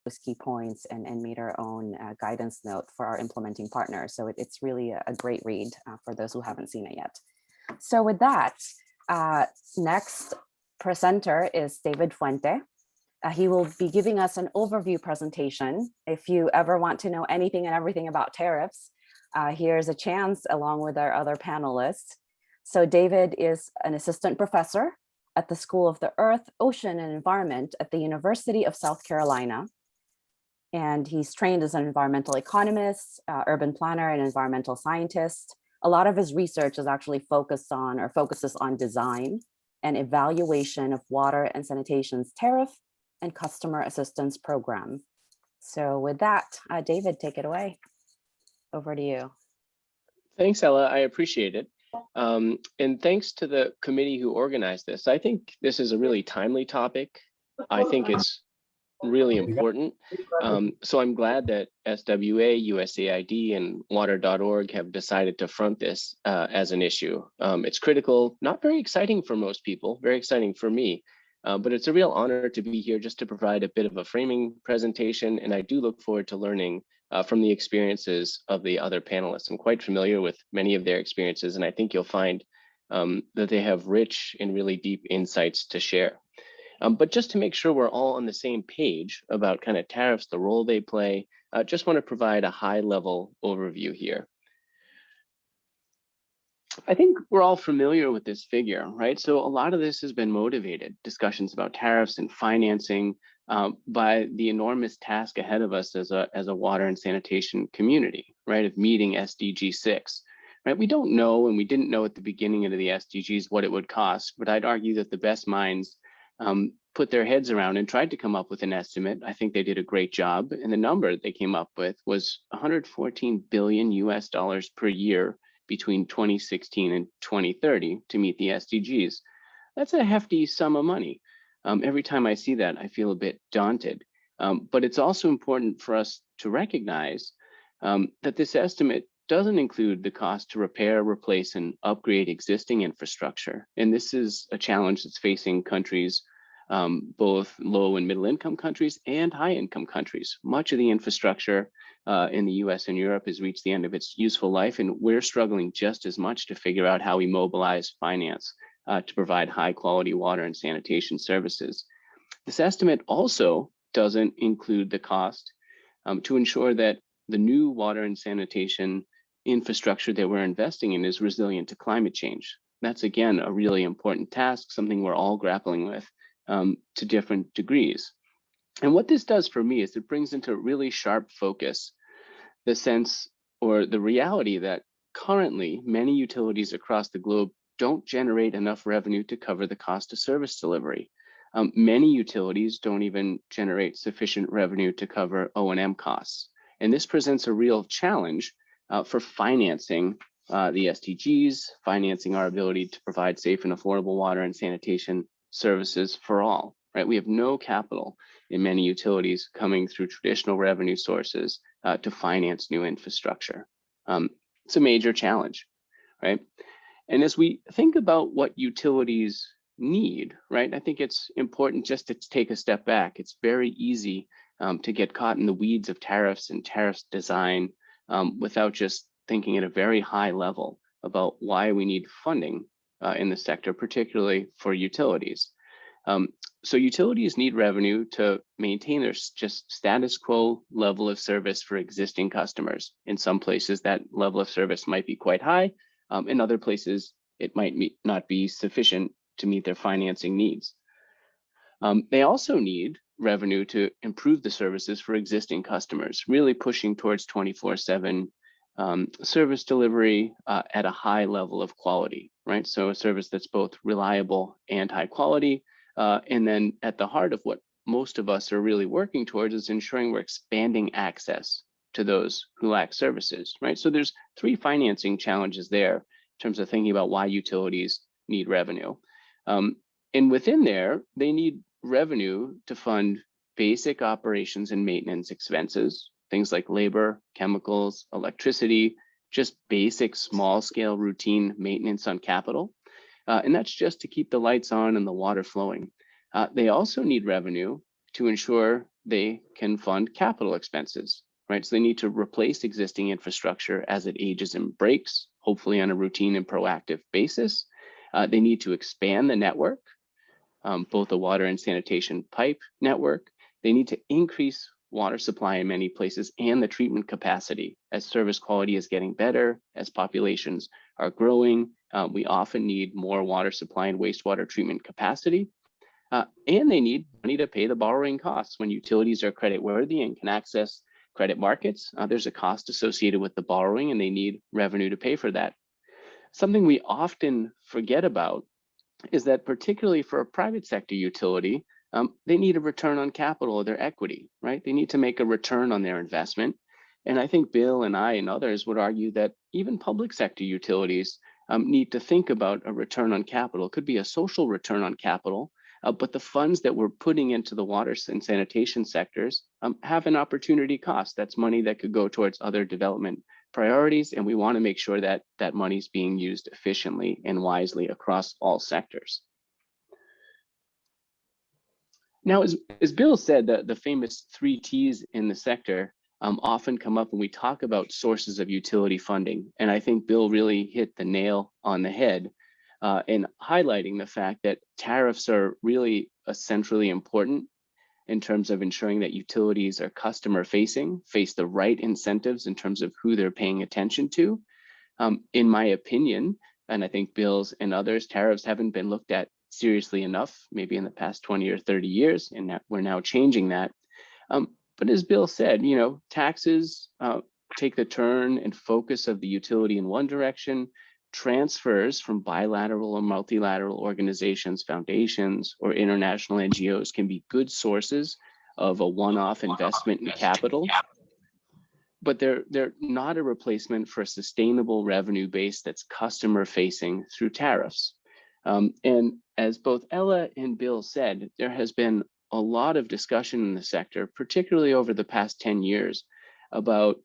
those key points and made our own guidance note for our implementing partners. So it's really a great read for those who haven't seen it yet. So with that, next presenter is David Fuente. He will be giving us an overview presentation. If you ever want to know anything and everything about tariffs, here's a chance along with our other panelists. So David is an assistant professor at the School of the Earth, Ocean, and Environment at the University of South Carolina. And he's trained as an environmental economist, urban planner, and environmental scientist. A lot of his research is actually focused on or focuses on design and evaluation of water and sanitation's tariff and customer assistance program. So with that, David, take it away. Over to you. Thanks, Ella. I appreciate it. And thanks to the committee who organized this. I think this is a really timely topic. I think it's really important. So I'm glad that SWA, USAID, and water.org have decided to front this as an issue. It's critical, not very exciting for most people, very exciting for me, but it's a real honor to be here just to provide a bit of a framing presentation. And I do look forward to learning from the experiences of the other panelists. I'm quite familiar with many of their experiences, and I think you'll find that they have rich and really deep insights to share. But just to make sure we're all on the same page about kind of tariffs, the role they play, just want to provide a high-level overview here. I think we're all familiar with this figure, right? So a lot of this has been motivated, discussions about tariffs and financing, by the enormous task ahead of us as a water and sanitation community, right, of meeting SDG 6. Right? We don't know, and we didn't know at the beginning of the SDGs what it would cost, but I'd argue that the best minds put their heads around and tried to come up with an estimate. I think they did a great job. And the number they came up with was $114 billion US per year between 2016 and 2030 to meet the SDGs. That's a hefty sum of money. Every time I see that, I feel a bit daunted. But it's also important for us to recognize that this estimate doesn't include the cost to repair, replace, and upgrade existing infrastructure. And this is a challenge that's facing countries, both low and middle income countries and high income countries. Much of the infrastructure in the US and Europe has reached the end of its useful life, and we're struggling just as much to figure out how we mobilize finance to provide high quality water and sanitation services. This estimate also doesn't include the cost to ensure that the new water and sanitation infrastructure that we're investing in is resilient to climate change. That's, again, a really important task, something we're all grappling with to different degrees. And what this does for me is it brings into really sharp focus the sense or the reality that currently many utilities across the globe don't generate enough revenue to cover the cost of service delivery. Many utilities don't even generate sufficient revenue to cover O&M costs. And this presents a real challenge for financing the SDGs, financing our ability to provide safe and affordable water and sanitation services for all, right? We have no capital in many utilities coming through traditional revenue sources to finance new infrastructure. It's a major challenge, right? And as we think about what utilities need, right, I think it's important just to take a step back. It's very easy to get caught in the weeds of tariffs and tariffs design without just thinking at a very high level about why we need funding in the sector, particularly for utilities. So utilities need revenue to maintain their just status quo level of service for existing customers. In some places, that level of service might be quite high. In other places, it might not be sufficient to meet their financing needs. They also need revenue to improve the services for existing customers, really pushing towards 24/7 service delivery at a high level of quality, right? So a service that's both reliable and high quality. And then at the heart of what most of us are really working towards is ensuring we're expanding access to those who lack services, right? So there's three financing challenges there in terms of thinking about why utilities need revenue. And within there, they need revenue to fund basic operations and maintenance expenses, things like labor, chemicals, electricity, just basic small scale routine maintenance on capital. And that's just to keep the lights on and the water flowing. They also need revenue to ensure they can fund capital expenses, right? So they need to replace existing infrastructure as it ages and breaks, hopefully on a routine and proactive basis. They need to expand the network, both the water and sanitation pipe network. They need to increase water supply in many places and the treatment capacity as service quality is getting better, as populations are growing. We often need more water supply and wastewater treatment capacity. And they need money to pay the borrowing costs. When utilities are credit worthy and can access credit markets, there's a cost associated with the borrowing and they need revenue to pay for that. Something we often forget about is that particularly for a private sector utility, they need a return on capital of their equity, right? They need to make a return on their investment. And I think Bill and I and others would argue that even public sector utilities need to think about a return on capital. It could be a social return on capital, but the funds that we're putting into the water and sanitation sectors have an opportunity cost. That's money that could go towards other development priorities, and we want to make sure that that money is being used efficiently and wisely across all sectors. Now, as Bill said, the famous 3 T's in the sector often come up when we talk about sources of utility funding. And I think Bill really hit the nail on the head in highlighting the fact that tariffs are really centrally important in terms of ensuring that utilities are customer facing, face the right incentives in terms of who they're paying attention to. In my opinion, and I think Bill's and others, tariffs haven't been looked at seriously enough, maybe in the past 20 or 30 years, and that we're now changing that. But as Bill said, you know, taxes take the turn and focus of the utility in one direction. Transfers from bilateral or multilateral organizations, foundations, or international NGOs can be good sources of a one-off investment in capital, but they're not a replacement for a sustainable revenue base that's customer facing through tariffs. And as both Ella and Bill said, there has been a lot of discussion in the sector, particularly over the past 10 years, about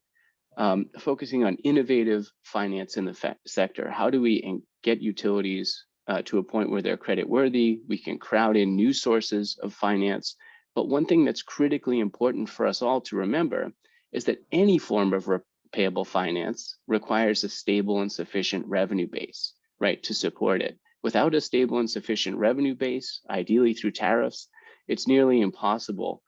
focusing on innovative finance in the sector. How do we get utilities to a point where they're credit worthy? We can crowd in new sources of finance. But one thing that's critically important for us all to remember is that any form of repayable finance requires a stable and sufficient revenue base, right, to support it. Without a stable and sufficient revenue base, ideally through tariffs, it's nearly impossible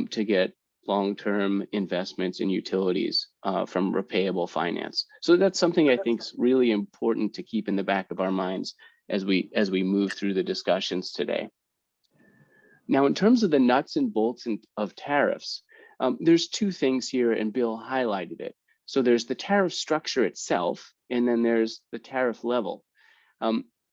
to get long-term investments in utilities from repayable finance. So that's something I think is really important to keep in the back of our minds as we move through the discussions today. Now, in terms of the nuts and bolts of tariffs, there's 2 things here, and Bill highlighted it. So there's the tariff structure itself, and then there's the tariff level.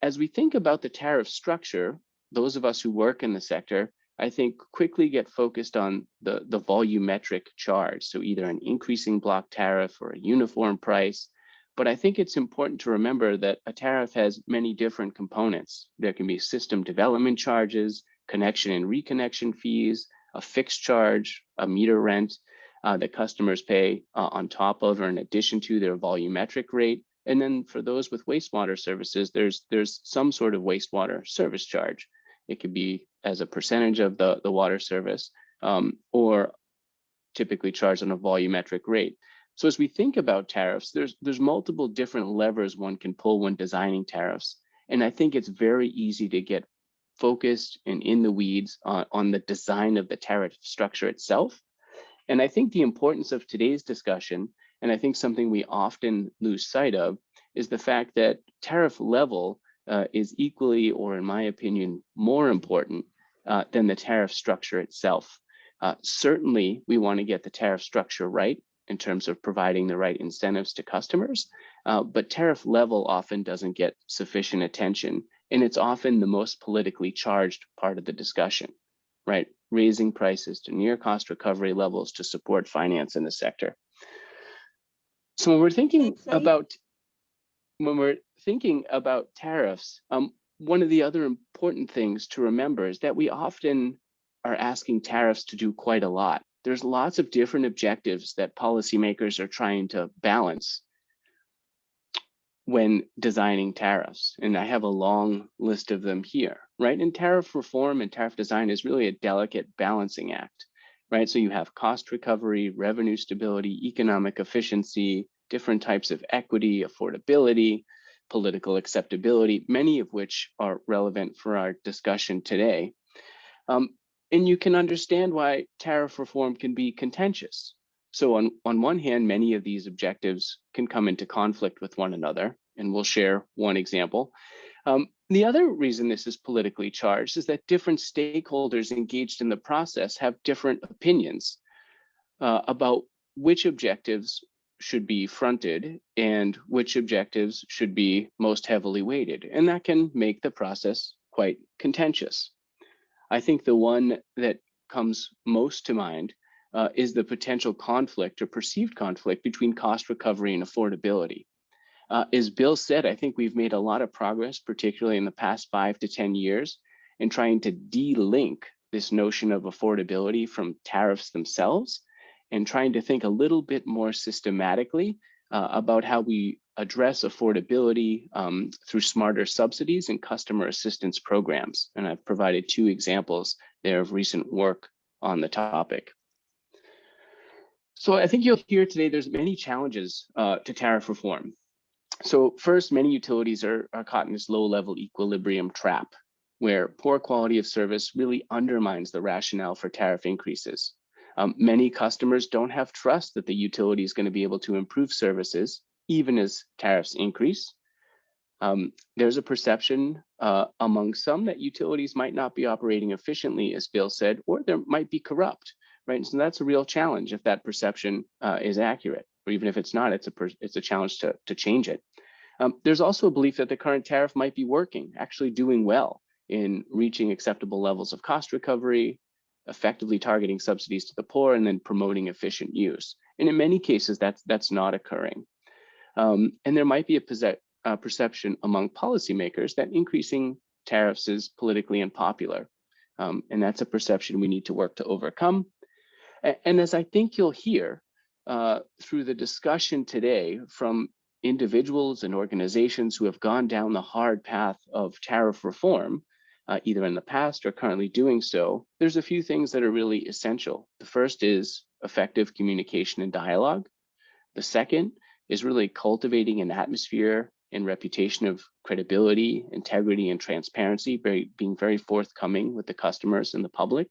As we think about the tariff structure, those of us who work in the sector, I think quickly get focused on the volumetric charge. So either an increasing block tariff or a uniform price. But I think it's important to remember that a tariff has many different components. There can be system development charges, connection and reconnection fees, a fixed charge, a meter rent that customers pay on top of or in addition to their volumetric rate. And then for those with wastewater services, there's some sort of wastewater service charge. It could be as a percentage of the water service or typically charged on a volumetric rate. So as we think about tariffs, there's multiple different levers one can pull when designing tariffs. And I think it's very easy to get focused and in the weeds on the design of the tariff structure itself. And I think the importance of today's discussion, and I think something we often lose sight of, is the fact that tariff level is equally, or in my opinion, more important than the tariff structure itself. Certainly, we want to get the tariff structure right in terms of providing the right incentives to customers, but tariff level often doesn't get sufficient attention, and it's often the most politically charged part of the discussion, right? Raising prices to near cost recovery levels to support finance in the sector. So when we're thinking about tariffs, one of the other important things to remember is that we often are asking tariffs to do quite a lot. There's lots of different objectives that policymakers are trying to balance when designing tariffs. And I have a long list of them here, right? And tariff reform and tariff design is really a delicate balancing act. right? So you have cost recovery, revenue stability, economic efficiency, different types of equity, affordability, political acceptability, many of which are relevant for our discussion today. Um, and you can understand why tariff reform can be contentious. So on one hand, many of these objectives can come into conflict with one another, and we'll share one example. The other reason this is politically charged is that different stakeholders engaged in the process have different opinions about which objectives should be fronted and which objectives should be most heavily weighted. And that can make the process quite contentious. I think the one that comes most to mind is the potential conflict or perceived conflict between cost recovery and affordability. As Bill said, I think we've made a lot of progress, particularly in the past 5 to 10 years, in trying to de-link this notion of affordability from tariffs themselves and trying to think a little bit more systematically about how we address affordability through smarter subsidies and customer assistance programs. And I've provided 2 examples there of recent work on the topic. So I think you'll hear today there's many challenges to tariff reform. So first, many utilities are caught in this low-level equilibrium trap, where poor quality of service really undermines the rationale for tariff increases. Many customers don't have trust that the utility is going to be able to improve services, even as tariffs increase. There's a perception among some that utilities might not be operating efficiently, as Bill said, or there might be corrupt, right? And so that's a real challenge if that perception is accurate, or even if it's not, it's a challenge to change it. There's also a belief that the current tariff might be working, actually doing well in reaching acceptable levels of cost recovery, effectively targeting subsidies to the poor, and then promoting efficient use. And in many cases, that's not occurring. And there might be a perception among policymakers that increasing tariffs is politically unpopular. And that's a perception we need to work to overcome. And as I think you'll hear through the discussion today from individuals and organizations who have gone down the hard path of tariff reform, either in the past or currently doing so, there's a few things that are really essential. The first is effective communication and dialogue. The second is really cultivating an atmosphere and reputation of credibility, integrity, and transparency, being very forthcoming with the customers and the public.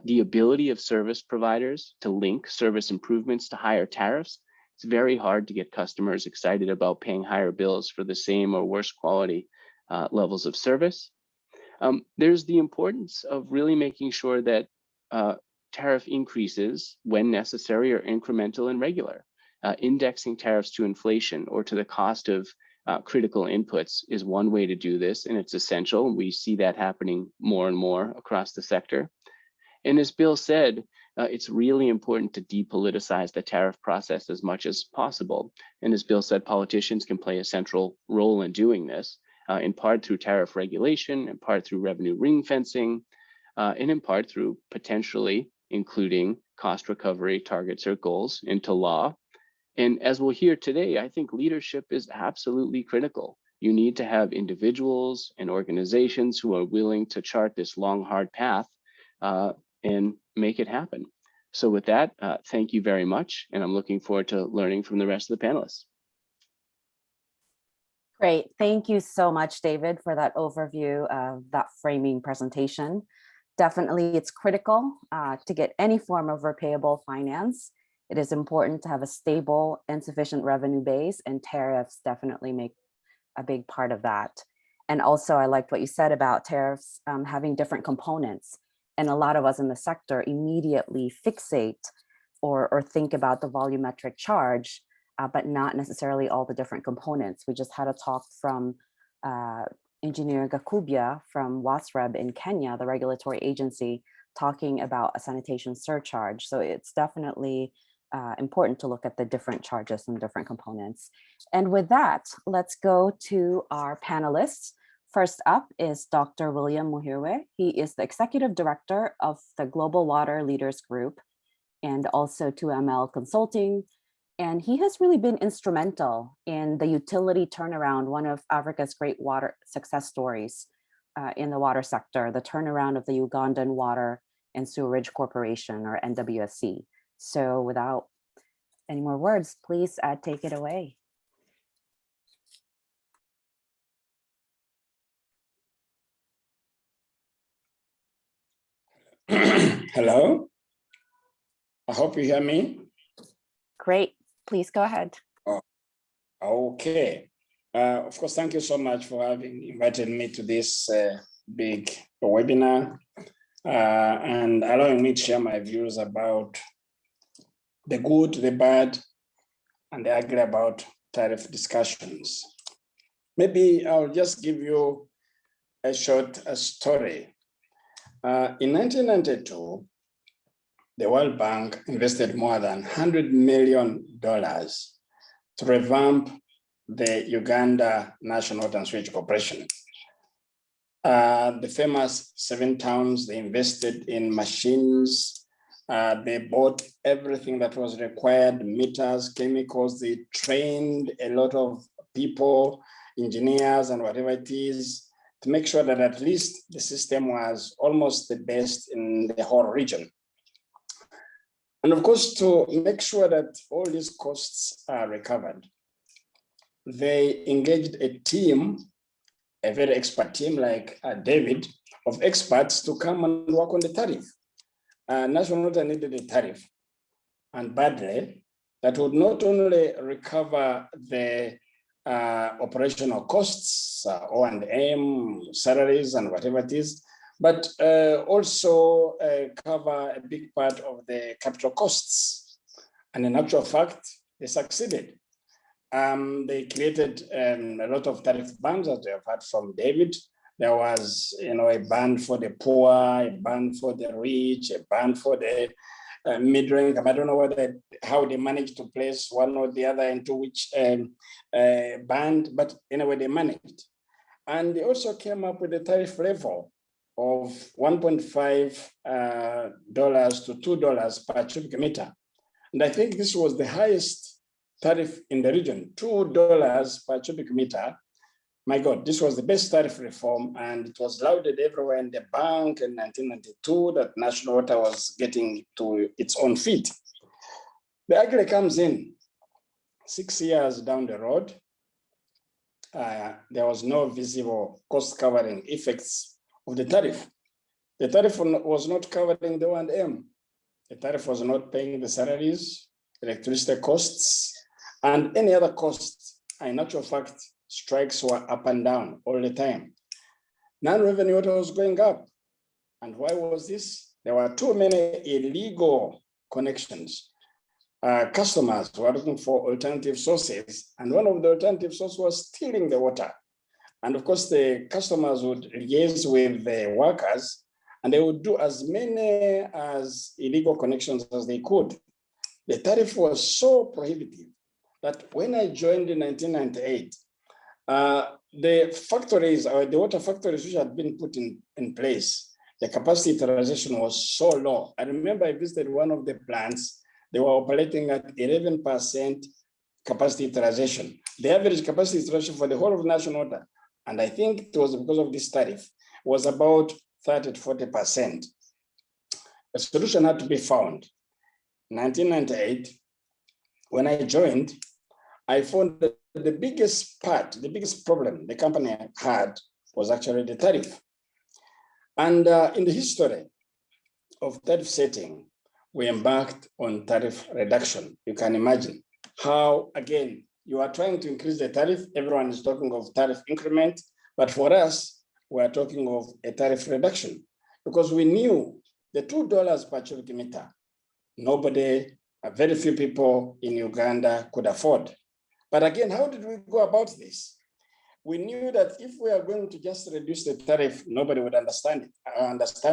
The ability of service providers to link service improvements to higher tariffs. It's very hard to get customers excited about paying higher bills for the same or worse quality levels of service. There's the importance of really making sure that tariff increases, when necessary, are incremental and regular. Indexing tariffs to inflation or to the cost of critical inputs is one way to do this, and it's essential. We see that happening more and more across the sector. And as Bill said, it's really important to depoliticize the tariff process as much as possible. And as Bill said, politicians can play a central role in doing this, in part through tariff regulation, in part through revenue ring fencing, and in part through potentially including cost recovery targets or goals into law. And as we'll hear today, I think leadership is absolutely critical. You need to have individuals and organizations who are willing to chart this long, hard path and make it happen. So with that, thank you very much. And I'm looking forward to learning from the rest of the panelists. Great. Thank you so much, David, for that overview of that framing presentation. Definitely, it's critical to get any form of repayable finance. It is important to have a stable and sufficient revenue base, and tariffs definitely make a big part of that. And also, I liked what you said about tariffs having different components. And a lot of us in the sector immediately fixate or think about the volumetric charge, but not necessarily all the different components. We just had a talk from Engineer Gakubia from WASREB in Kenya, the regulatory agency, talking about a sanitation surcharge. So it's definitely important to look at the different charges and different components. And with that, let's go to our panelists. First up is Dr. William Muhirwe. He is the Executive Director of the Global Water Leaders Group and also 2ML Consulting. And he has really been instrumental in the utility turnaround, one of Africa's great water success stories in the water sector, the turnaround of the Ugandan water and Sewerage Corporation, or NWSC. So without any more words, please take it away. Hello, I hope you hear me. Great, please go ahead. Oh, okay. Of course, thank you so much for having invited me to this big webinar and allowing me to share my views about the good, the bad, and the ugly about tariff discussions. Maybe I'll just give you a short story. In 1992, the World Bank invested more than $100 million to revamp the Uganda National Water and Sewage Corporation. The famous 7 towns, they invested in machines. They bought everything that was required, meters, chemicals. They trained a lot of people, engineers and whatever it is, to make sure that at least the system was almost the best in the whole region. And of course, to make sure that all these costs are recovered, they engaged a team, a very expert team like David, of experts to come and work on the tariff. National Water needed a tariff, and badly, that would not only recover the operational costs, O&M, salaries, and whatever it is, but also cover a big part of the capital costs. And in actual fact, they succeeded. They created a lot of tariff bans, as we have heard from David. There was, a ban for the poor, a ban for the rich, a ban for the mid-range. I don't know how they managed to place one or the other into which band, but anyway, they managed. And they also came up with a tariff level of $1.5 to $2 per cubic meter. And I think this was the highest tariff in the region, $2 per cubic meter. My God, this was the best tariff reform, and it was lauded everywhere in the bank in 1992 that National Water was getting to its own feet. The ugly comes in 6 years down the road. There was no visible cost covering effects of the tariff. The tariff was not covering the O&M. The tariff was not paying the salaries, electricity costs, and any other costs. In actual fact, strikes were up and down all the time. Non-revenue water was going up. And why was this? There were too many illegal connections. Customers were looking for alternative sources, and one of the alternative sources was stealing the water. And of course, the customers would liaise with the workers, and they would do as many as illegal connections as they could. The tariff was so prohibitive that when I joined in 1998, the factories, or the water factories which had been put in place, the capacity utilization was so low. I remember I visited one of the plants. They were operating at 11% capacity utilization. The average capacity utilization for the whole of National Water, and I think it was because of this tariff, was about 30 to 40%. A solution had to be found. In 1998, when I joined, I found that the biggest problem the company had was actually the tariff. And in the history of tariff setting, we embarked on tariff reduction. You can imagine how, again, you are trying to increase the tariff. Everyone is talking of tariff increment, but for us, we are talking of a tariff reduction because we knew the $2 per cubic meter, very few people in Uganda could afford. But again, how did we go about this? We knew that if we are going to just reduce the tariff, nobody would understand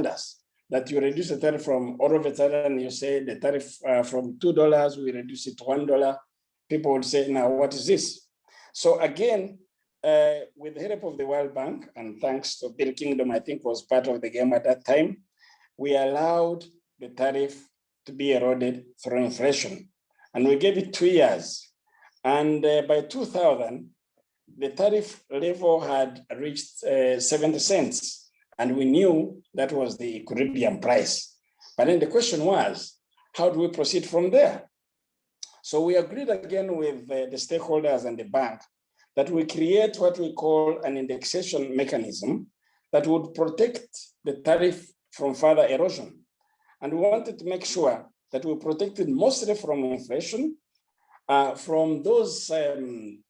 us. That you reduce the tariff from all of a sudden, you say the tariff from $2, we reduce it to $1. People would say, now what is this? So again, with the help of the World Bank, and thanks to Bill Kingdom, I think was part of the game at that time, we allowed the tariff to be eroded through inflation. And we gave it 2 years. And by 2000, the tariff level had reached 70 cents. And we knew that was the equilibrium price. But then the question was, how do we proceed from there? So we agreed again with the stakeholders and the bank that we create what we call an indexation mechanism that would protect the tariff from further erosion. And we wanted to make sure that we protected mostly from inflation, from those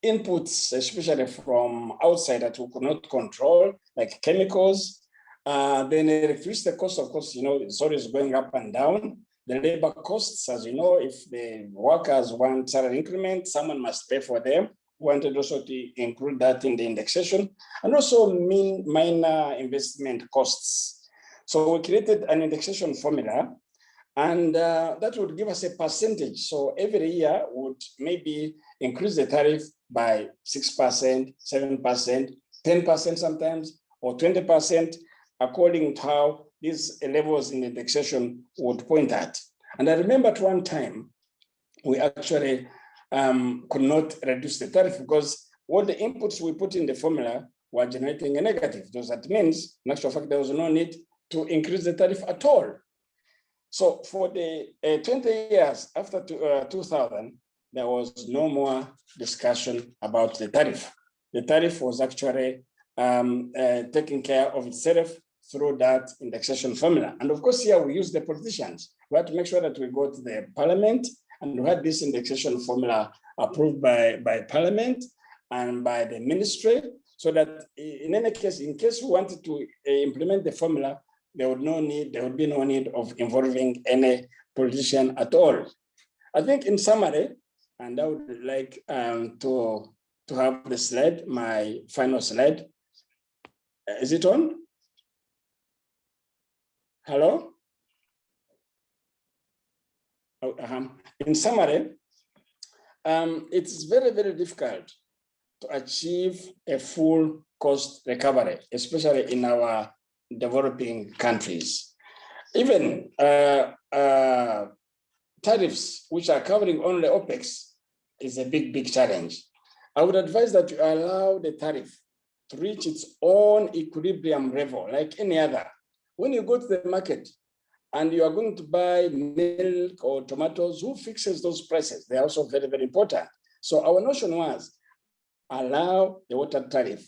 inputs, especially from outside that we could not control, like chemicals. Then electricity cost, of course, it's always going up and down. The labor costs, as you know, if the workers want salary increment, someone must pay for them. We wanted also to include that in the indexation, and also minor investment costs. So we created an indexation formula, and that would give us a percentage. So every year would maybe increase the tariff by 6%, 7%, 10% sometimes, or 20%, according to how these levels in indexation would point at. And I remember at one time, we actually could not reduce the tariff because all the inputs we put in the formula were generating a negative. That means, in actual fact, there was no need to increase the tariff at all. So for the 20 years after 2000, there was no more discussion about the tariff. The tariff was actually taking care of itself through that indexation formula. And of course, here we use the politicians. We had to make sure that we go to the parliament, and we had this indexation formula approved by parliament and by the ministry, so that in any case, in case we wanted to implement the formula, there would be no need of involving any politician at all. I think in summary, and I would like to have the slide, my final slide. Is it on? Hello? In summary, it's very, very difficult to achieve a full cost recovery, especially in our developing countries. Even tariffs, which are covering only OPEX, is a big, big challenge. I would advise that you allow the tariff to reach its own equilibrium level, like any other. When you go to the market and you are going to buy milk or tomatoes, who fixes those prices? They're also very, very important. So our notion was allow the water tariff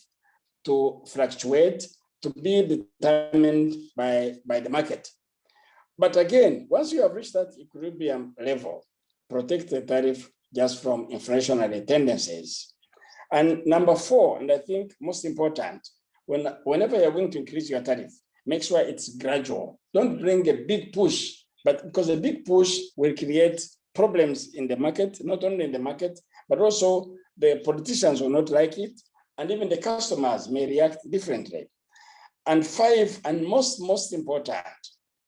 to fluctuate, to be determined by the market. But again, once you have reached that equilibrium level, protect the tariff just from inflationary tendencies. And number 4, and I think most important, whenever you're going to increase your tariff, make sure it's gradual. Don't bring a big push, but because a big push will create problems in the market, not only in the market, but also the politicians will not like it, and even the customers may react differently. And 5, and most important,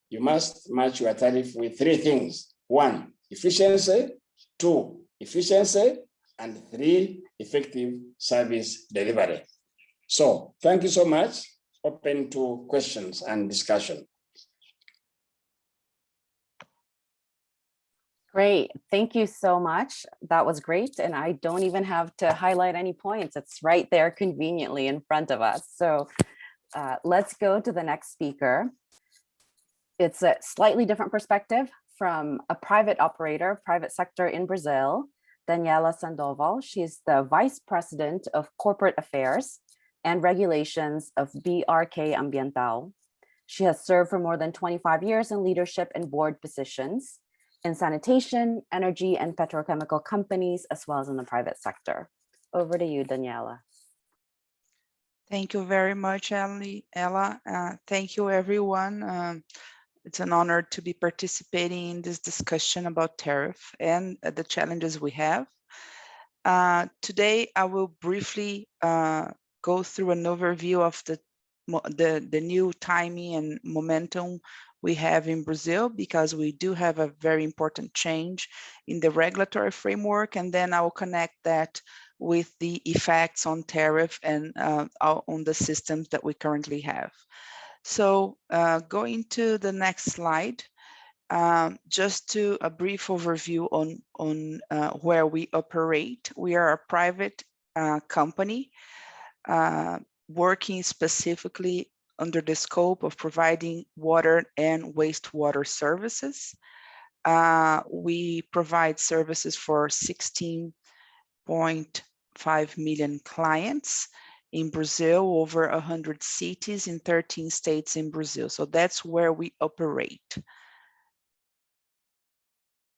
you must match your tariff with 3 things. 1, efficiency. 2, efficiency. And 3, effective service delivery. So thank you so much. Open to questions and discussion. Great. Thank you so much. That was great. And I don't even have to highlight any points. It's right there conveniently in front of us. So let's go to the next speaker. It's a slightly different perspective from a private operator, private sector in Brazil, Daniela Sandoval. She's the Vice President of Corporate Affairs and Regulations of BRK Ambiental. She has served for more than 25 years in leadership and board positions in sanitation, energy, and petrochemical companies, as well as in the private sector. Over to you, Daniela. Thank you very much, Ella. Thank you, everyone. It's an honor to be participating in this discussion about tariff and the challenges we have. Today, I will briefly go through an overview of the new timing and momentum we have in Brazil, because we do have a very important change in the regulatory framework, and then I will connect that with the effects on tariff and on the systems that we currently have. So going to the next slide, just to a brief overview on where we operate. We are a private company working specifically under the scope of providing water and wastewater services. We provide services for 16.5 million clients in Brazil, over 100 cities in 13 states in Brazil. So that's where we operate.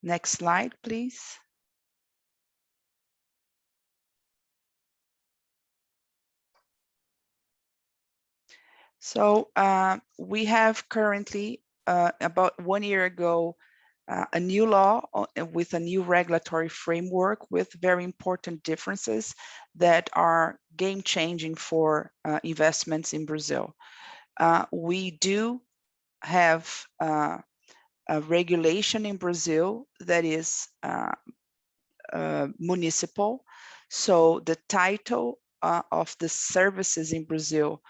Next slide, please. So we have currently, about 1 year ago, a new law with a new regulatory framework with very important differences that are game-changing for investments in Brazil. We do have a regulation in Brazil that is municipal. So the title of the services in Brazil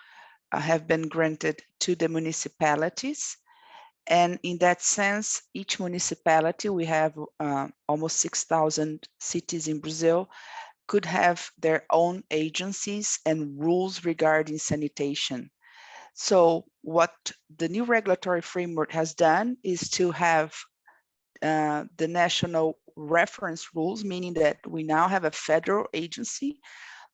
have been granted to the municipalities. And in that sense, each municipality, we have almost 6,000 cities in Brazil, could have their own agencies and rules regarding sanitation. So what the new regulatory framework has done is to have the national reference rules, meaning that we now have a federal agency,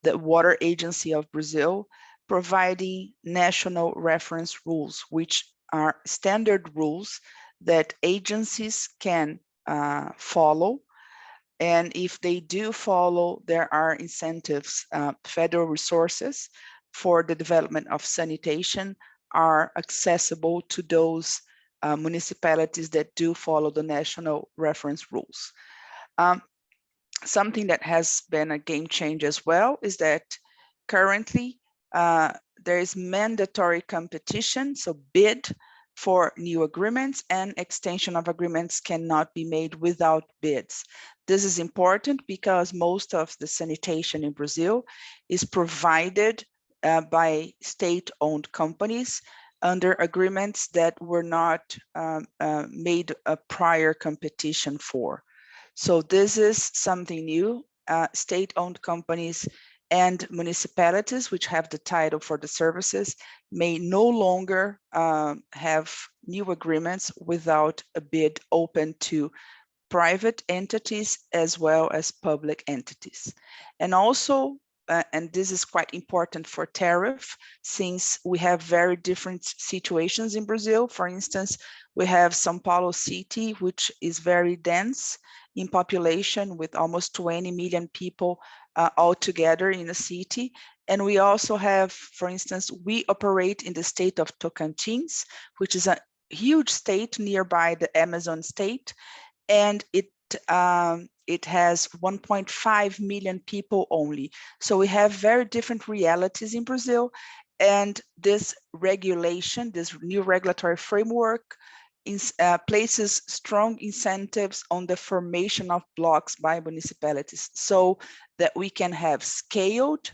the Water Agency of Brazil, providing national reference rules, which are standard rules that agencies can follow. And if they do follow, there are incentives, federal resources for the development of sanitation are accessible to those municipalities that do follow the national reference rules. Something that has been a game changer as well is that currently there is mandatory competition, so bid for new agreements, and extension of agreements cannot be made without bids. This is important because most of the sanitation in Brazil is provided by state-owned companies under agreements that were not made a prior competition for. So this is something new. State-owned companies and municipalities, which have the title for the services, may no longer have new agreements without a bid open to private entities as well as public entities. And also, and this is quite important for tariff, since we have very different situations in Brazil. For instance, we have São Paulo city, which is very dense in population with almost 20 million people altogether in the city. And we also have, for instance, we operate in the state of Tocantins, which is a huge state nearby the Amazon state. And it has 1.5 million people only. So we have very different realities in Brazil. And this regulation, this new regulatory framework, places strong incentives on the formation of blocks by municipalities so that we can have scaled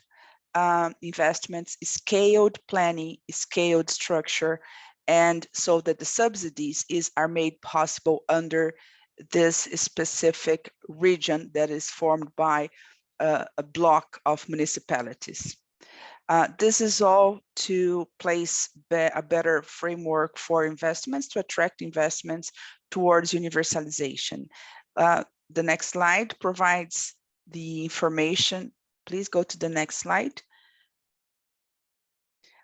investments, scaled planning, scaled structure, and so that the subsidies are made possible under this specific region that is formed by a block of municipalities. This is all to place a better framework for investments, to attract investments towards universalization. The next slide provides the information. Please go to the next slide.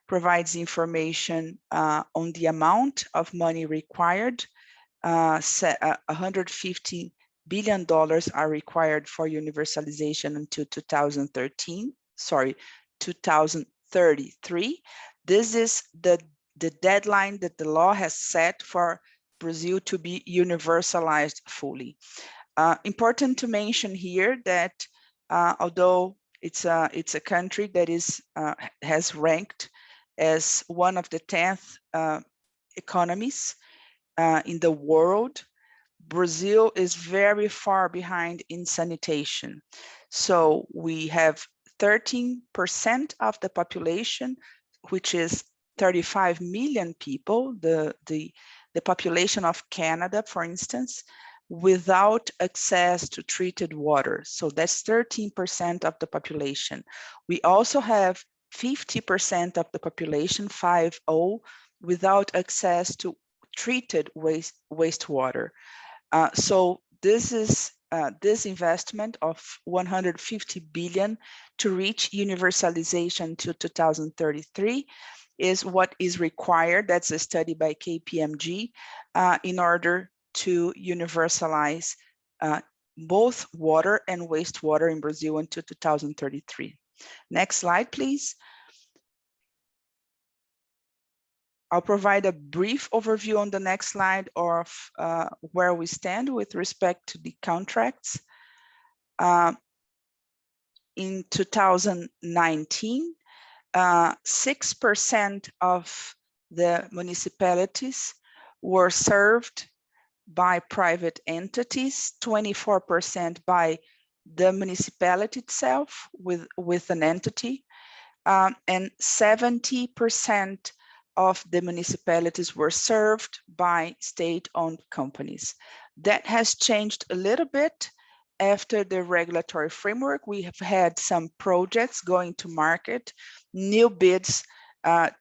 Provides information on the amount of money required. $150 billion are required for universalization until 2033. This is the deadline that the law has set for Brazil to be universalized fully. Important to mention here that although it's a country that has ranked as one of the 10th economies in the world, Brazil is very far behind in sanitation. So we have 13% of the population, which is 35 million people, the population of Canada, for instance, without access to treated water. So that's 13% of the population. We also have 50% of the population, 50, without access to treated wastewater. So this is this investment of 150 billion to reach universalization to 2033 is what is required. That's a study by KPMG in order to universalize both water and wastewater in Brazil until 2033. Next slide, please. I'll provide a brief overview on the next slide of where we stand with respect to the contracts. In 2019, 6% of the municipalities were served by private entities, 24% by the municipality itself with an entity, and 70% of the municipalities were served by state-owned companies. That has changed a little bit after the regulatory framework. We have had some projects going to market, new bids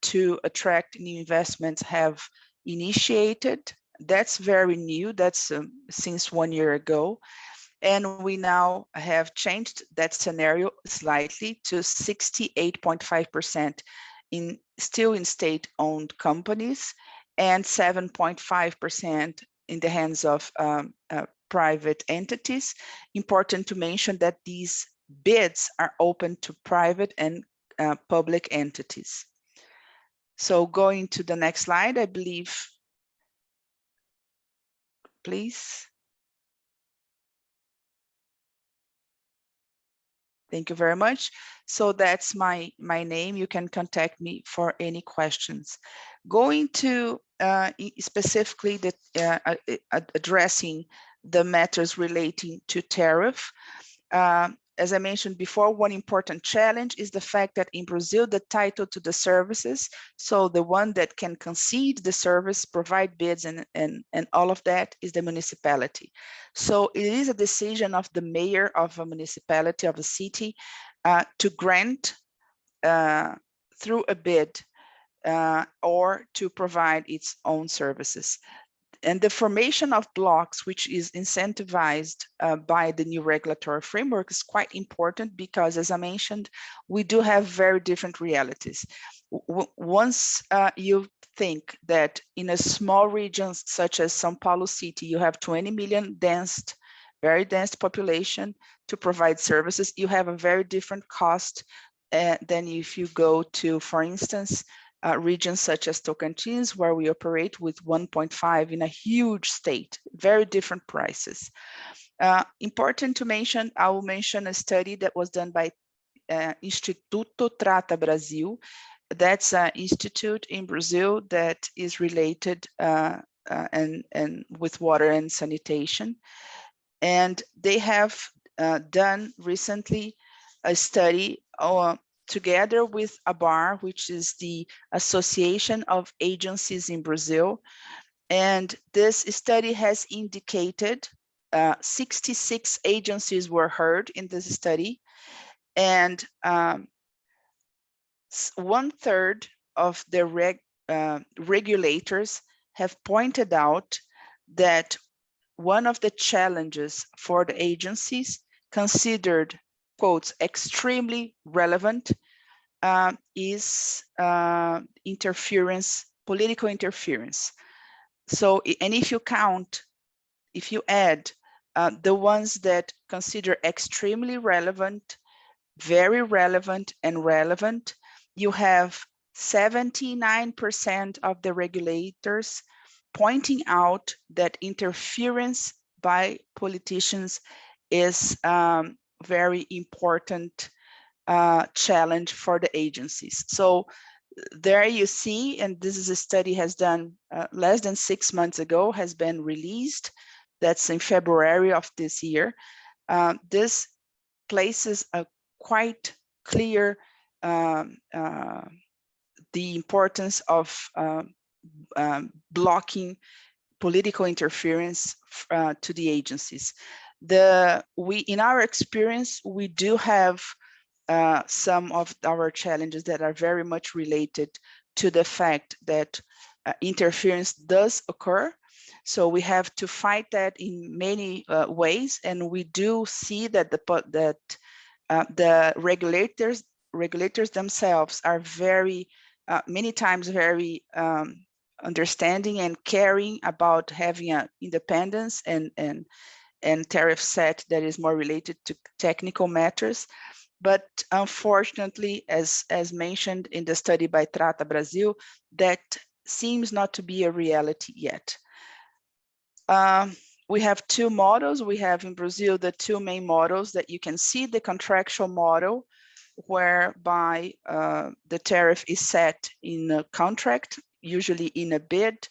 to attract new investments have initiated. That's very new, that's since 1 year ago. And we now have changed that scenario slightly to 68.5% still in state-owned companies and 7.5% in the hands of private entities. Important to mention that these bids are open to private and public entities. So going to the next slide, I believe, please. Thank you very much. So that's my name. You can contact me for any questions. Going to specifically the addressing the matters relating to tariff. As I mentioned before, one important challenge is the fact that in Brazil, the title to the services, so the one that can concede the service, provide bids and all of that is the municipality. So it is a decision of the mayor of a municipality, of a city, to grant through a bid or to provide its own services. And the formation of blocks, which is incentivized by the new regulatory framework, is quite important because, as I mentioned, we do have very different realities. Once you think that in a small region such as São Paulo City, you have 20 million very dense population to provide services, you have a very different cost than if you go to, for instance, regions such as Tocantins, where we operate with 1.5 in a huge state, very different prices. Important to mention, I will mention a study that was done by Instituto Trata Brasil. That's an institute in Brazil that is related and with water and sanitation. And they have done recently a study together with ABAR, which is the Association of Agencies in Brazil. And this study has indicated 66 agencies were heard in this study. And 1/3 of the regulators have pointed out that one of the challenges for the agencies considered, quotes, extremely relevant is interference, political interference. So, and if you count, if you add the ones that consider extremely relevant, very relevant, and relevant, you have 79% of the regulators pointing out that interference by politicians is very important challenge for the agencies. So there you see, and this is a study has done less than 6 months ago, has been released. That's in February of this year. This places a quite clear the importance of blocking political interference to the agencies. In our experience, we do have some of our challenges that are very much related to the fact that interference does occur. So we have to fight that in many ways, and we do see that the regulators themselves are very many times very understanding and caring about having an independence and tariff set that is more related to technical matters. But unfortunately, as mentioned in the study by Trata Brazil, that seems not to be a reality yet. We have two models. We have in Brazil the two main models that you can see: the contractual model, whereby the tariff is set in a contract, usually in a bid.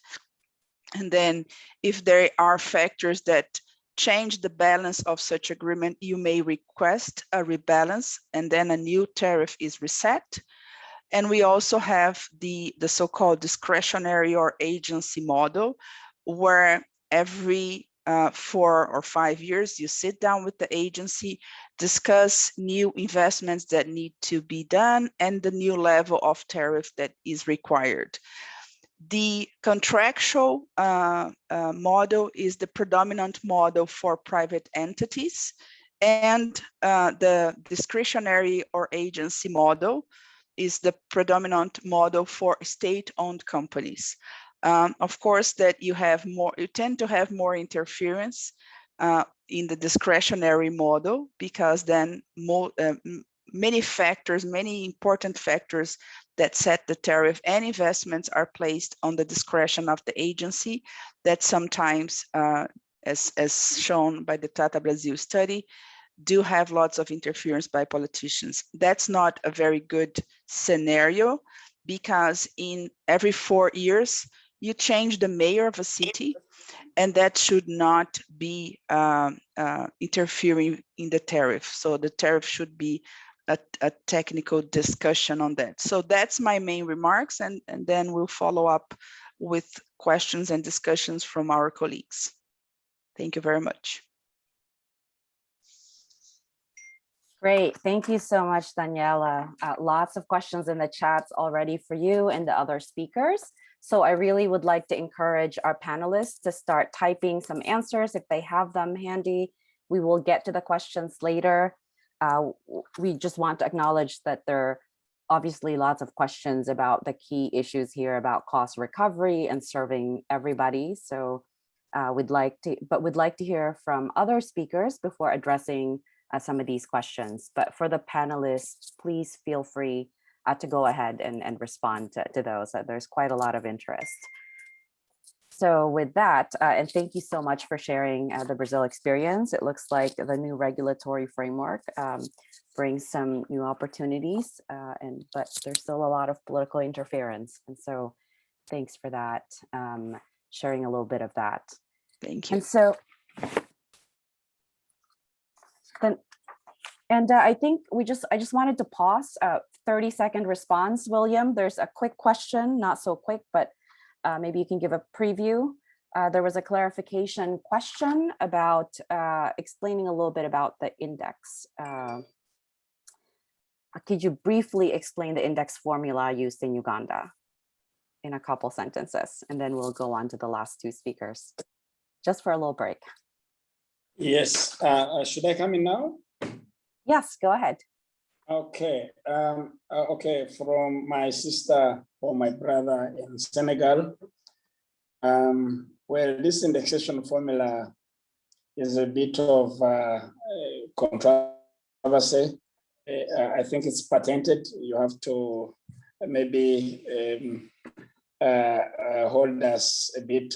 And then if there are factors that change the balance of such agreement, you may request a rebalance, and then a new tariff is reset. And we also have the so-called discretionary or agency model, where every 4 or 5 years, you sit down with the agency, discuss new investments that need to be done, and the new level of tariff that is required. The contractual model is the predominant model for private entities, and the discretionary or agency model is the predominant model for state-owned companies. Of course, that you tend to have more interference in the discretionary model, because then many important factors that set the tariff and investments are placed on the discretion of the agency, that sometimes, as shown by the Trata Brazil study, do have lots of interference by politicians. That's not a very good scenario, because in every 4 years, you change the mayor of a city, and that should not be interfering in the tariff. So the tariff should be a technical discussion on that. So that's my main remarks, and then we'll follow up with questions and discussions from our colleagues. Thank you very much. Great. Thank you so much, Daniela. Lots of questions in the chats already for you and the other speakers. So I really would like to encourage our panelists to start typing some answers if they have them handy. We will get to the questions later. We just want to acknowledge that there are obviously lots of questions about the key issues here about cost recovery and serving everybody. So we'd like to hear from other speakers before addressing some of these questions. But for the panelists, please feel free to go ahead and respond to those. There's quite a lot of interest. So with that, and thank you so much for sharing the Brazil experience. It looks like the new regulatory framework brings some new opportunities, but there's still a lot of political interference. And so thanks for that, sharing a little bit of that. Thank you. And so, I think I just wanted to pause, 30-second response, William. There's a quick question, not so quick, but maybe you can give a preview. There was a clarification question about explaining a little bit about the index. Could you briefly explain the index formula used in Uganda in a couple sentences? And then we'll go on to the last two speakers, just for a little break. Yes. Should I come in now? Yes, go ahead. Okay. Okay. From my sister or my brother in Senegal, well, this indexation formula is a bit of controversy. I think it's patented. You have to maybe hold us a bit,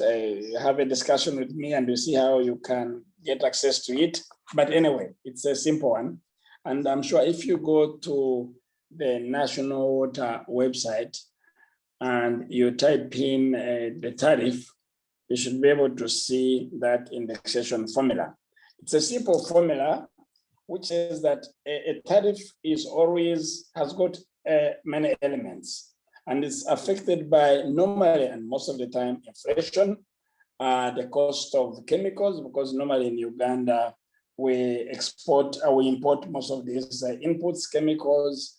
have a discussion with me, and you see how you can get access to it. But anyway, it's a simple one. And I'm sure if you go to the National Water website and you type in the tariff, you should be able to see that indexation formula. It's a simple formula, which says that a tariff has got many elements, and it's affected by normally and most of the time inflation, the cost of chemicals, because normally in Uganda, we import most of these inputs, chemicals,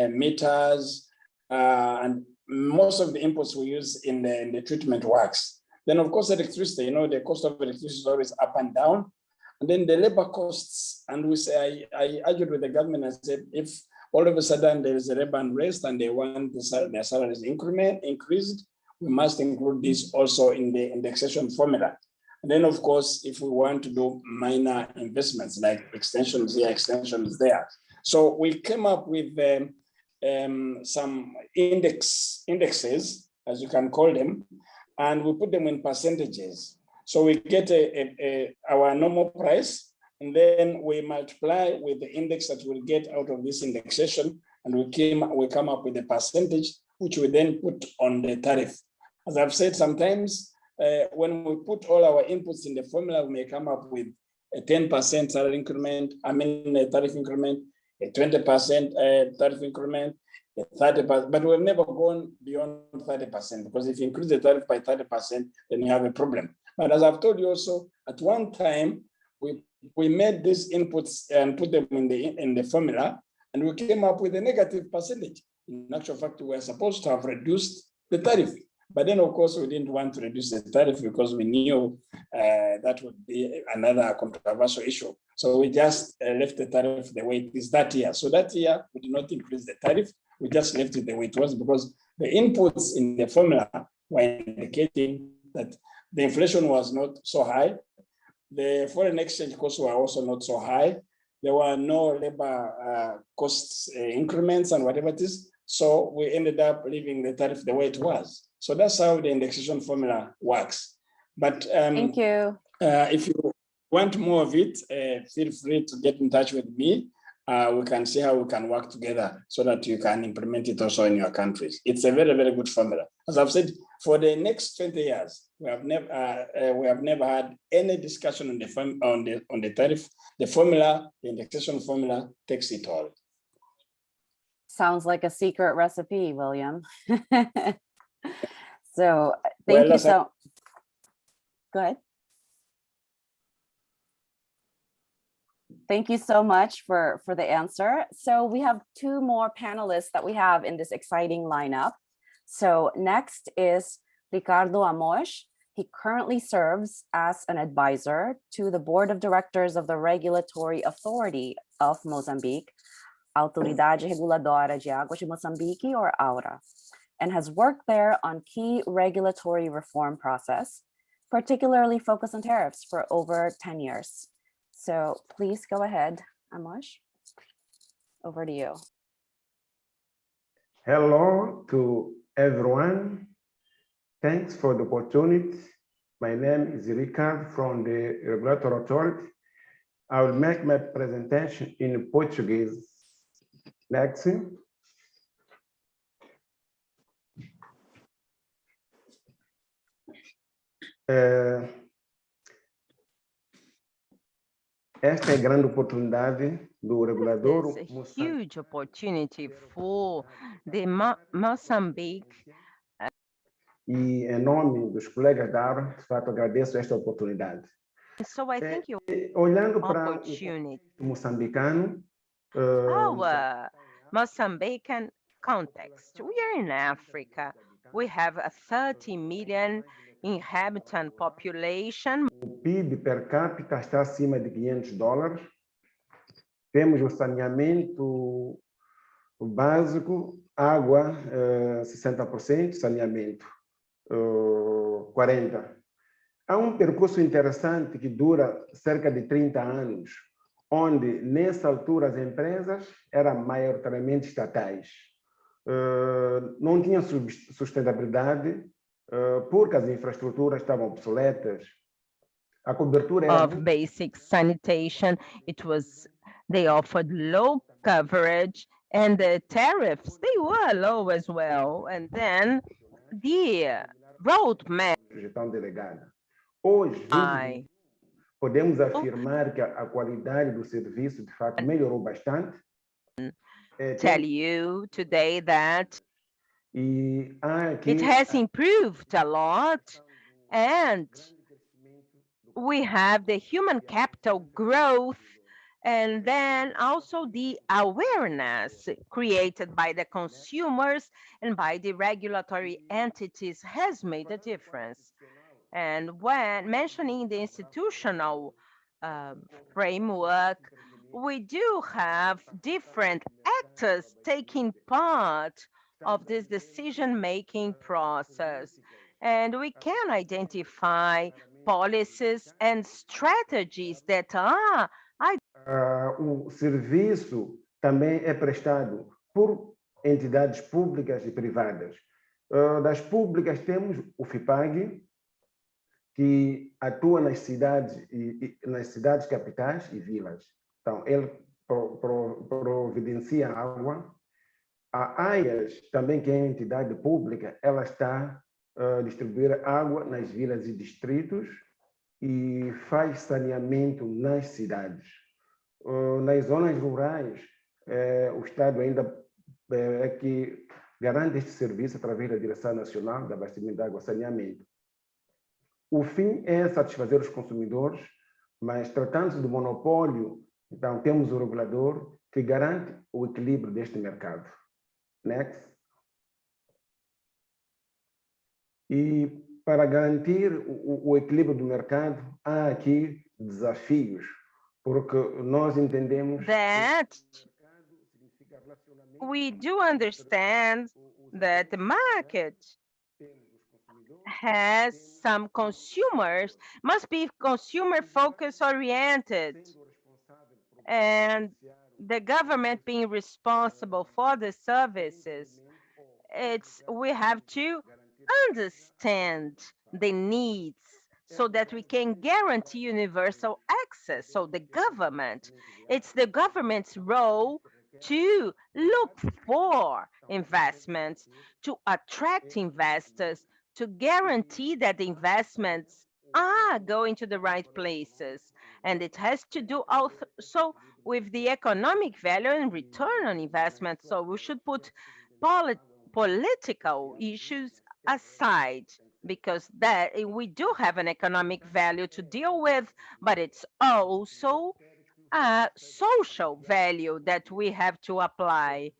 meters, and most of the inputs we use in the treatment works. Then of course, electricity, the cost of electricity is always up and down. And then the labor costs, and we say, I argued with the government and said, if all of a sudden there is a labor unrest and they want their salaries increased, we must include this also in the indexation formula. And then of course, if we want to do minor investments like extensions here, extensions there. So we came up with some indexes, as you can call them, and we put them in percentages. So we get our normal price, and then we multiply with the index that we'll get out of this indexation, and we come up with a percentage, which we then put on the tariff. As I've said, sometimes when we put all our inputs in the formula, we may come up with a 10% salary increment, a tariff increment, a 20% tariff increment, a 30%, but we've never gone beyond 30%, because if you increase the tariff by 30%, then you have a problem. But as I've told you also, at one time, we made these inputs and put them in the formula, and we came up with a negative percentage. In actual fact, we were supposed to have reduced the tariff. But then, of course, we didn't want to reduce the tariff because we knew that would be another controversial issue. So we just left the tariff the way it is that year. So that year, we did not increase the tariff. We just left it the way it was, because the inputs in the formula were indicating that the inflation was not so high. The foreign exchange costs were also not so high. There were no labor costs increments and whatever it is. So we ended up leaving the tariff the way it was. So that's how the indexation formula works. But Thank you. If you want more of it, feel free to get in touch with me. We can see how we can work together so that you can implement it also in your countries. It's a very, very good formula. As I've said, for the next 20 years, we have never had any discussion on the tariff. The formula, the indexation formula, takes it all. Sounds like a secret recipe, William. So thank you so. Go ahead. Thank you so much for the answer. So we have two more panelists that we have in this exciting lineup. So next is Ricardo Amos. He currently serves as an advisor to the board of directors of the Regulatory Authority of Mozambique, Autoridade Reguladora de Águas de Moçambique, or AURA, and has worked there on key regulatory reform process, particularly focused on tariffs for over 10 years. So please go ahead, Amos. Over to you. Hello to everyone. Thanks for the opportunity. My name is Ricardo from the Regulatory Authority. I will make my presentation in Portuguese. Next. Esta é a grande oportunidade do regulador. It's a huge opportunity for the Mozambique. E em nome dos colegas da AURA, de fato, agradeço esta oportunidade. So I think you Olhando para o opportunity. moçambicano, Our Mozambican context. We are in Africa. We have a 30 million inhabitant population. o PIB per capita está acima de $500. Temos o saneamento básico, água, 60%, saneamento, 40%. Há um percurso interessante que dura cerca de 30 anos, onde, nessa altura, as empresas eram maioritariamente estatais. Não tinham sustentabilidade, porque as infraestruturas estavam obsoletas. A cobertura era of basic sanitation. They offered low coverage, and the tariffs, they were low as well. And then the roadmap. gestão delegada. Hoje, podemos afirmar que a qualidade do serviço, de fato, melhorou bastante. Tell you today that E há aqui it has improved a lot, and we have the human capital growth, and then also the awareness created by the consumers and by the regulatory entities has made a difference. And when mentioning the institutional um, framework, we do have different actors taking part of this decision-making process. And we can identify policies and strategies that are O serviço também é prestado por entidades públicas e privadas. Das públicas temos o FIPAG, que atua nas cidades nas cidades capitais e vilas. Então, ele providencia água. A AIAS, também que é entidade pública, ela está a distribuir água nas vilas e distritos e faz saneamento nas cidades. Nas zonas rurais, o Estado ainda é que garante este serviço através da Direção Nacional de Abastecimento de Água e Saneamento. O fim é satisfazer os consumidores, mas tratando-se do monopólio, então temos o regulador que garante o equilíbrio deste mercado. Next. E para garantir o equilíbrio do mercado, há aqui desafios, porque nós entendemos that we do understand that the market has some consumers, must be consumer focus oriented, and the government being responsible for the services, we have to understand the needs so that we can guarantee universal access. So it's the government's role to look for investments, to attract investors, to guarantee that the investments are going to the right places. And it has to do also with the economic value and return on investment. So we should put political issues aside, because that we do have an economic value to deal with, but it's also a social value that we have to apply.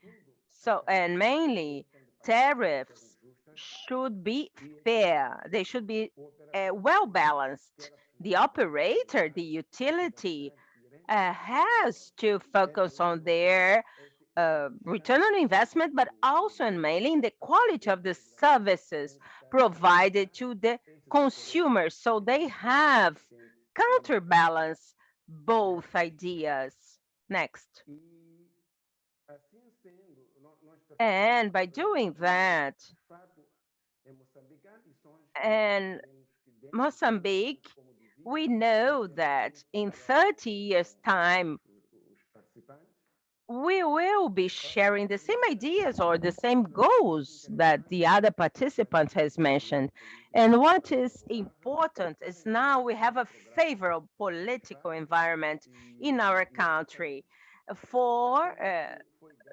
So, and mainly tariffs should be fair. They should be well balanced. The operator, the utility, has to focus on their return on investment, but also and mainly in the quality of the services provided to the consumers. So they have counterbalance both ideas. Next. And by doing that, and Mozambique, we know that in 30 years' time, we will be sharing the same ideas or the same goals that the other participants has mentioned. And what is important is now we have a favorable political environment in our country for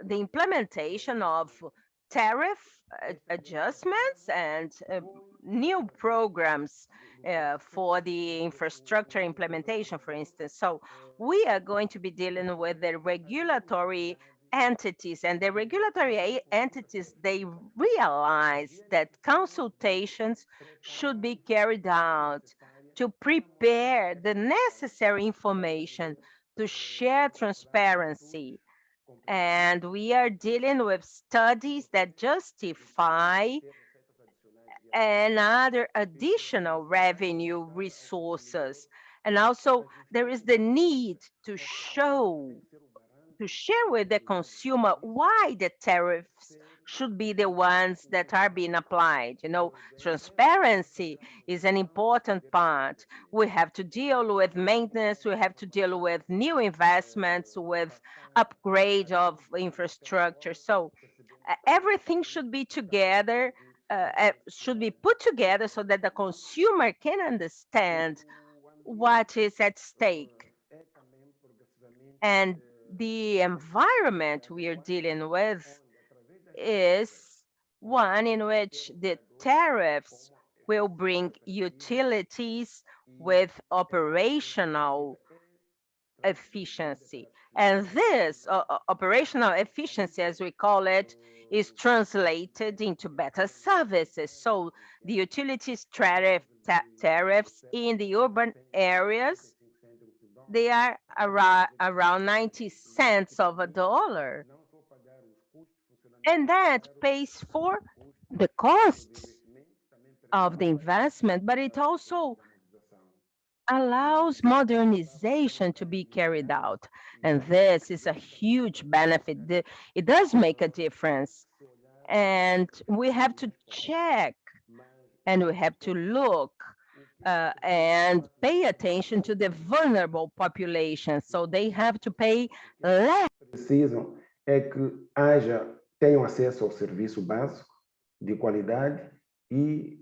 the implementation of tariff adjustments and new programs for the infrastructure implementation, for instance. So we are going to be dealing with the regulatory entities, and the regulatory entities, they realize that consultations should be carried out to prepare the necessary information to share transparency. And we are dealing with studies that justify another additional revenue resources. And also there is the need to share with the consumer why the tariffs should be the ones that are being applied. You know, transparency is an important part. We have to deal with maintenance, we have to deal with new investments, with upgrade of infrastructure. So everything should be together, should be put together so that the consumer can understand what is at stake. And the environment we are dealing with is one in which the tariffs will bring utilities with operational efficiency. And this operational efficiency, as we call it, is translated into better services. So the utilities tariffs in the urban areas, they are around 90 cents of a dollar. And that pays for the costs of the investment, but it also allows modernization to be carried out. And this is a huge benefit. It does make a difference. And we have to check and we have to look and pay attention to the vulnerable population. So they have to pay less. Precisam é que tenham acesso ao serviço básico de qualidade e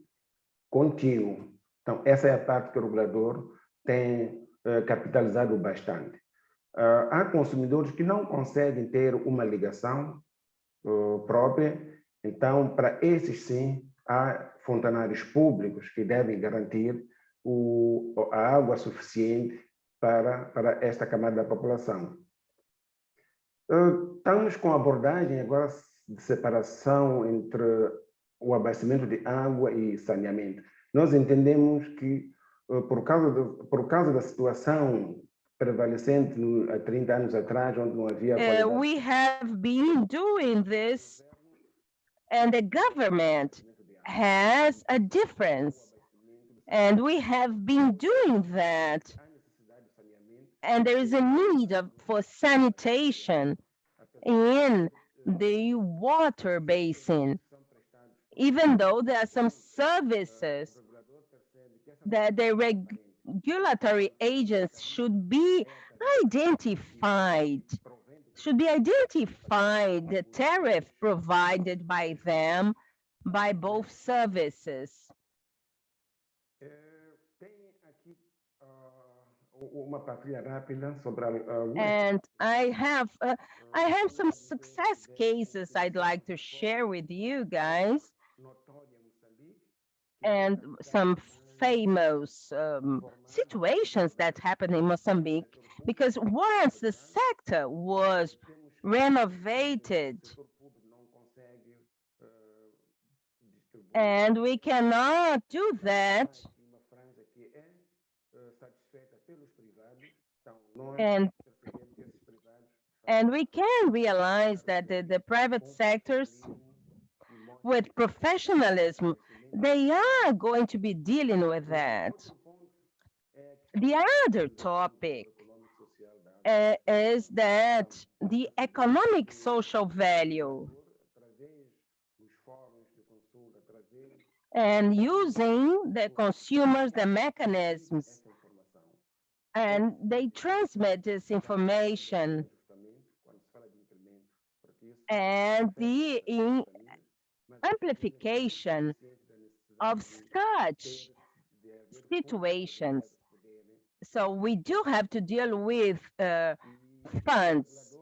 contínuo. Então, essa é a parte que o regulador tem capitalizado bastante. Há consumidores que não conseguem ter uma ligação própria, então, para esses sim, há fontanários públicos que devem garantir a água suficiente para esta camada da população. Estamos com a abordagem agora de separação entre o abastecimento de água e saneamento. Nós entendemos que, por causa da situação prevalecente há 30 anos atrás, onde não havia qualidade... We have been doing this, and the government has a difference. And we have been doing that. And there is a need for sanitation in the water basin, even though there are some services that the regulatory agents should be identified, the tariff provided by them, by both services. And I have some success cases I'd like to share with you guys, and some famous situations that happened in Mozambique, because once the sector was renovated, and we cannot do that, and we can realize that the private sectors, with professionalism, they are going to be dealing with that. The other topic is that the economic social value, and using the consumers, the mechanisms, and they transmit this information, and the amplification of such situations. So we do have to deal with funds,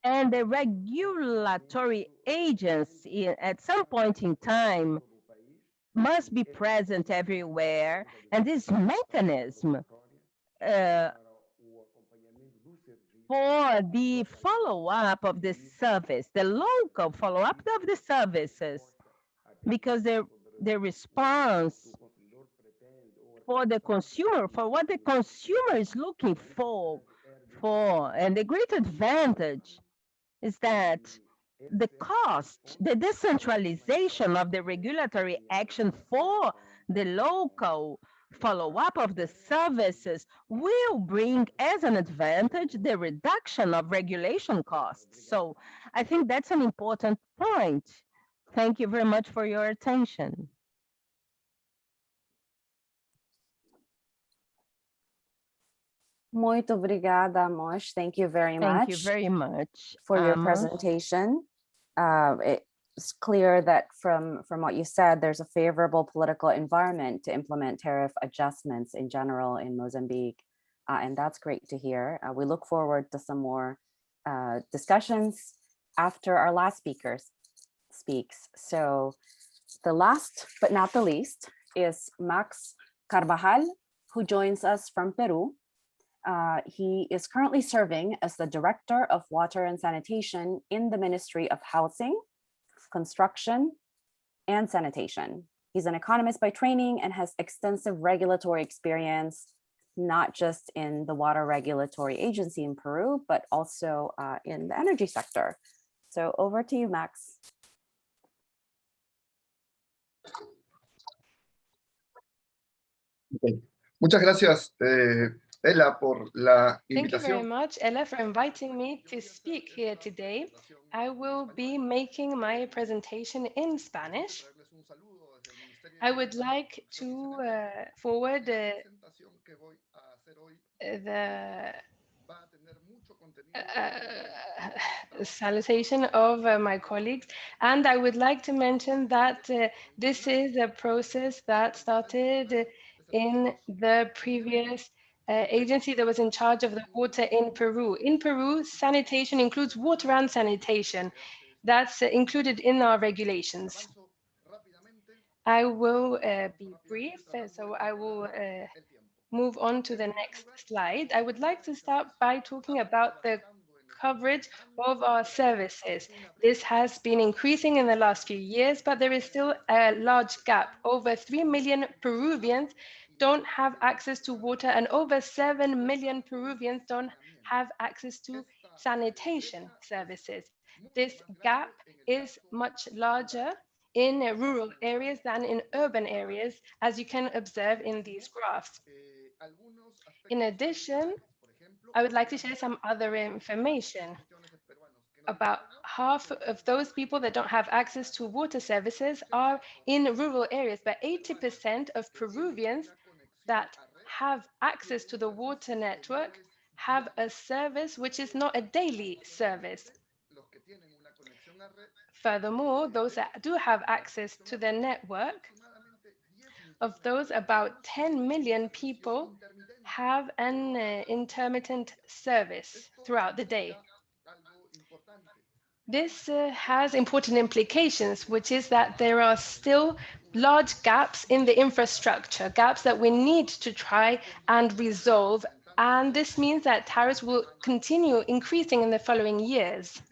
and the regulatory agency at some point in time must be present everywhere, and this mechanism for the follow-up of the service, the local follow-up of the services, because the response for the consumer, for what the consumer is looking for, and the great advantage is that the cost, the decentralization of the regulatory action for the local follow-up of the services will bring as an advantage the reduction of regulation costs. So I think that's an important point. Thank you very much for your attention. Muito obrigada, Mosh. Thank you very much. Thank you very much for your presentation. It's clear that from what you said, there's a favorable political environment to implement tariff adjustments in general in Mozambique, and that's great to hear. We look forward to some more discussions after our last speaker speaks. So The last but not the least is Max Carvajal, who joins us from Peru. He is currently serving as the Director of Water and Sanitation in the Ministry of Housing, Construction, and Sanitation. He's an economist by training and has extensive regulatory experience, not just in the Water Regulatory Agency in Peru, but also in the energy sector. So over to you, Max. Okay. Muchas gracias, Ella, por la invitación. Thank you very much, Ella, for inviting me to speak here today. I will be making my presentation in Spanish. I would like to forward the salutation of my colleagues. And I would like to mention that this is a process that started in the previous agency that was in charge of the water in Peru. In Peru, sanitation includes water and sanitation. That's included in our regulations. I will be brief, so I will move on to the next slide. I would like to start by talking about the coverage of our services. This has been increasing in the last few years, but there is still a large gap. Over 3 million Peruvians don't have access to water, and over 7 million Peruvians don't have access to sanitation services. This gap is much larger in rural areas than in urban areas, as you can observe in these graphs. In addition, I would like to share some other information. About half of those people that don't have access to water services are in rural areas, but 80% of Peruvians that have access to the water network have a service which is not a daily service. Furthermore, those that do have access to the network, of those, about 10 million people have an intermittent service throughout the day. This has important implications, which is that there are still large gaps in the infrastructure, gaps that we need to try and resolve. And this means that tariffs will continue increasing in the following years.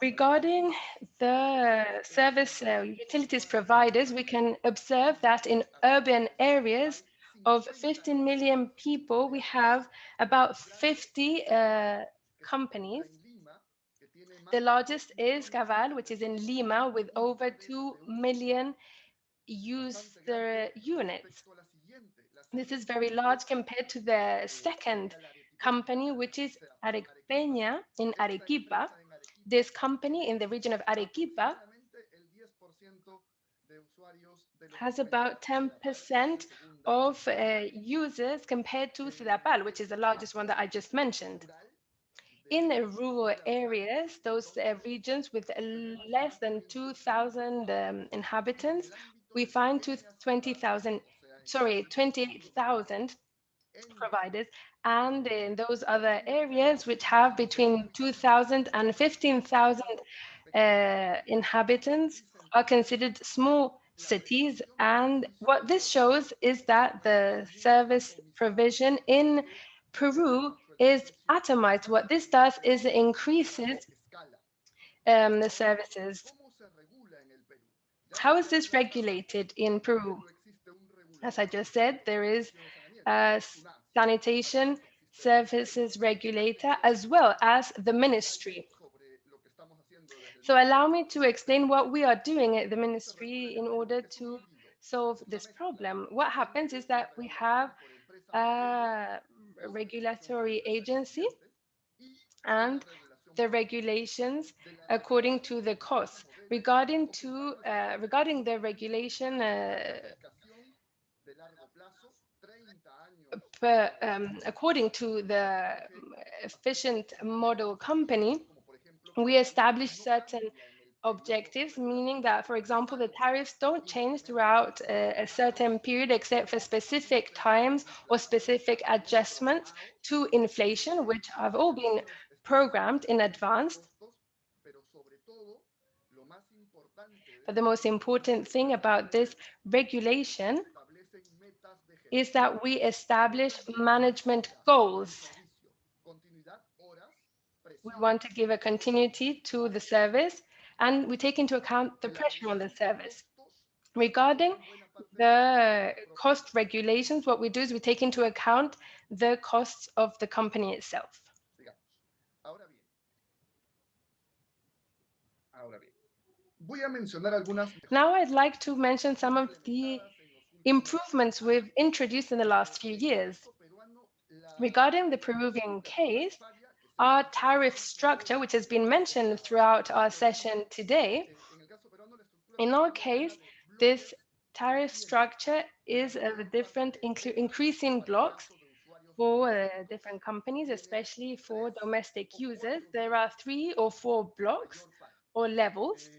Regarding the service utilities providers, we can observe that in urban areas of 15 million people, we have about 50 companies. The largest is Caval, which is in Lima, with over 2 million user units. This is very large compared to the second company, which is Arequipeña in Arequipa. This company in the region of Arequipa has about 10% of users compared to Sidapal, which is the largest one that I just mentioned. In the rural areas, those regions with less than 2,000 inhabitants, we find 28,000 providers. And in those other areas, which have between 2,000 and 15,000 inhabitants, are considered small cities. And what this shows is that the service provision in Peru is atomized. What this does is it increases the services. How is this regulated in Peru? As I just said, there is a sanitation services regulator as well as the ministry. So allow me to explain what we are doing at the ministry in order to solve this problem. What happens is that we have a regulatory agency and the regulations according to the costs. Regarding the regulation according to the efficient model company, we establish certain objectives, meaning that, for example, the tariffs don't change throughout a certain period except for specific times or specific adjustments to inflation, which have all been programmed in advance. But the most important thing about this regulation is that we establish management goals. We want to give a continuity to the service, and we take into account the pressure on the service. Regarding the cost regulations, what we do is we take into account the costs of the company itself. Now I'd like to mention some of the improvements we've introduced in the last few years. Regarding the Peruvian case, our tariff structure, which has been mentioned throughout our session today, in our case, this tariff structure is of different increasing blocks for different companies, especially for domestic users. There are 3 or 4 blocks or levels.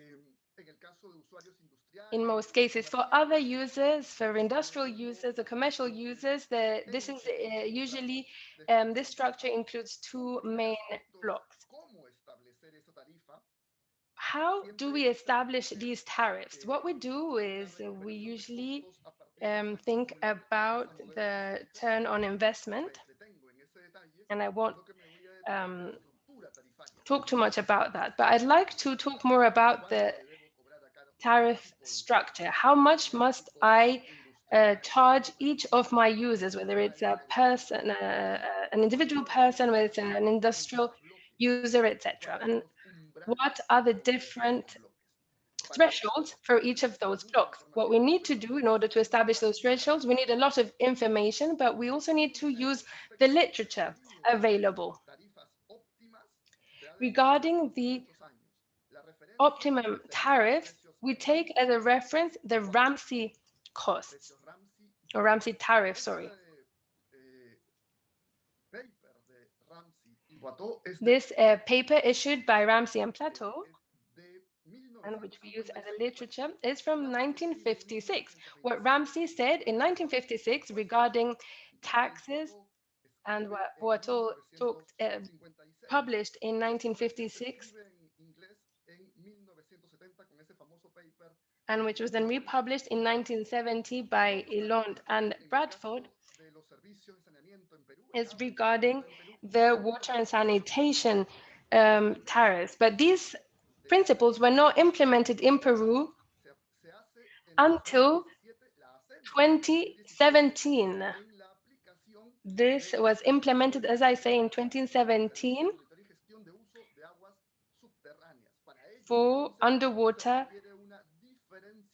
In most cases, for other users, for industrial users or commercial users, this is usually, this structure includes 2 main blocks. How do we establish these tariffs? What we do is we usually think about the return on investment, and I won't talk too much about that, but I'd like to talk more about the tariff structure. How much must I charge each of my users, whether it's a person, an individual person, whether it's an industrial user, etc. And what are the different thresholds for each of those blocks? What we need to do in order to establish those thresholds, we need a lot of information, but we also need to use the literature available. Regarding the optimum tariff, we take as a reference the Ramsey costs, or Ramsey tariff, sorry. This paper issued by Ramsey and Plateau, and which we use as a literature, is from 1956. What Ramsey said in 1956 regarding taxes, and what all talked, published in 1956, and which was then republished in 1970 by Elond and Bradford, is regarding the water and sanitation tariffs. But these principles were not implemented in Peru until 2017. This was implemented, as I say, in 2017 for underwater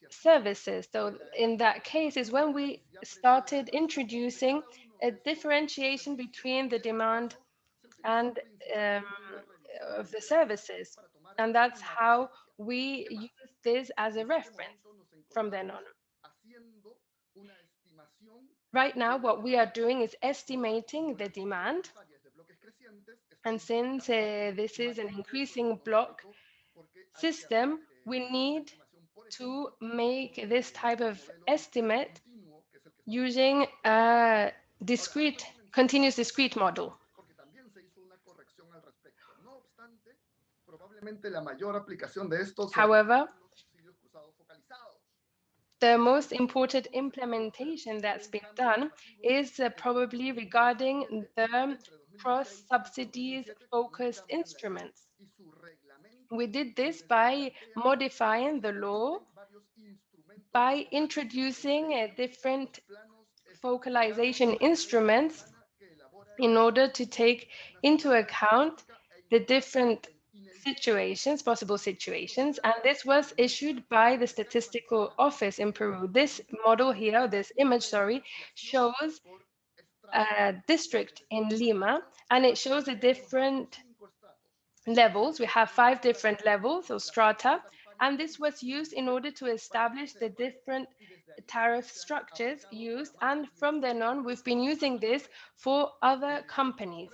services. So in that case is when we started introducing a differentiation between the demand and of the services. And that's how we use this as a reference from then on. Right now, what we are doing is estimating the demand. And since this is an increasing block system, we need to make this type of estimate using a continuous discrete model. However, the most important implementation that's been done is probably regarding the cross-subsidies focused instruments. We did this by modifying the law, by introducing different focalization instruments in order to take into account the different situations, possible situations, and this was issued by the Statistical Office in Peru. This model here, this image, sorry, shows a district in Lima, and it shows the different levels. We have 5 different levels or strata, and this was used in order to establish the different tariff structures used, and from then on, we've been using this for other companies.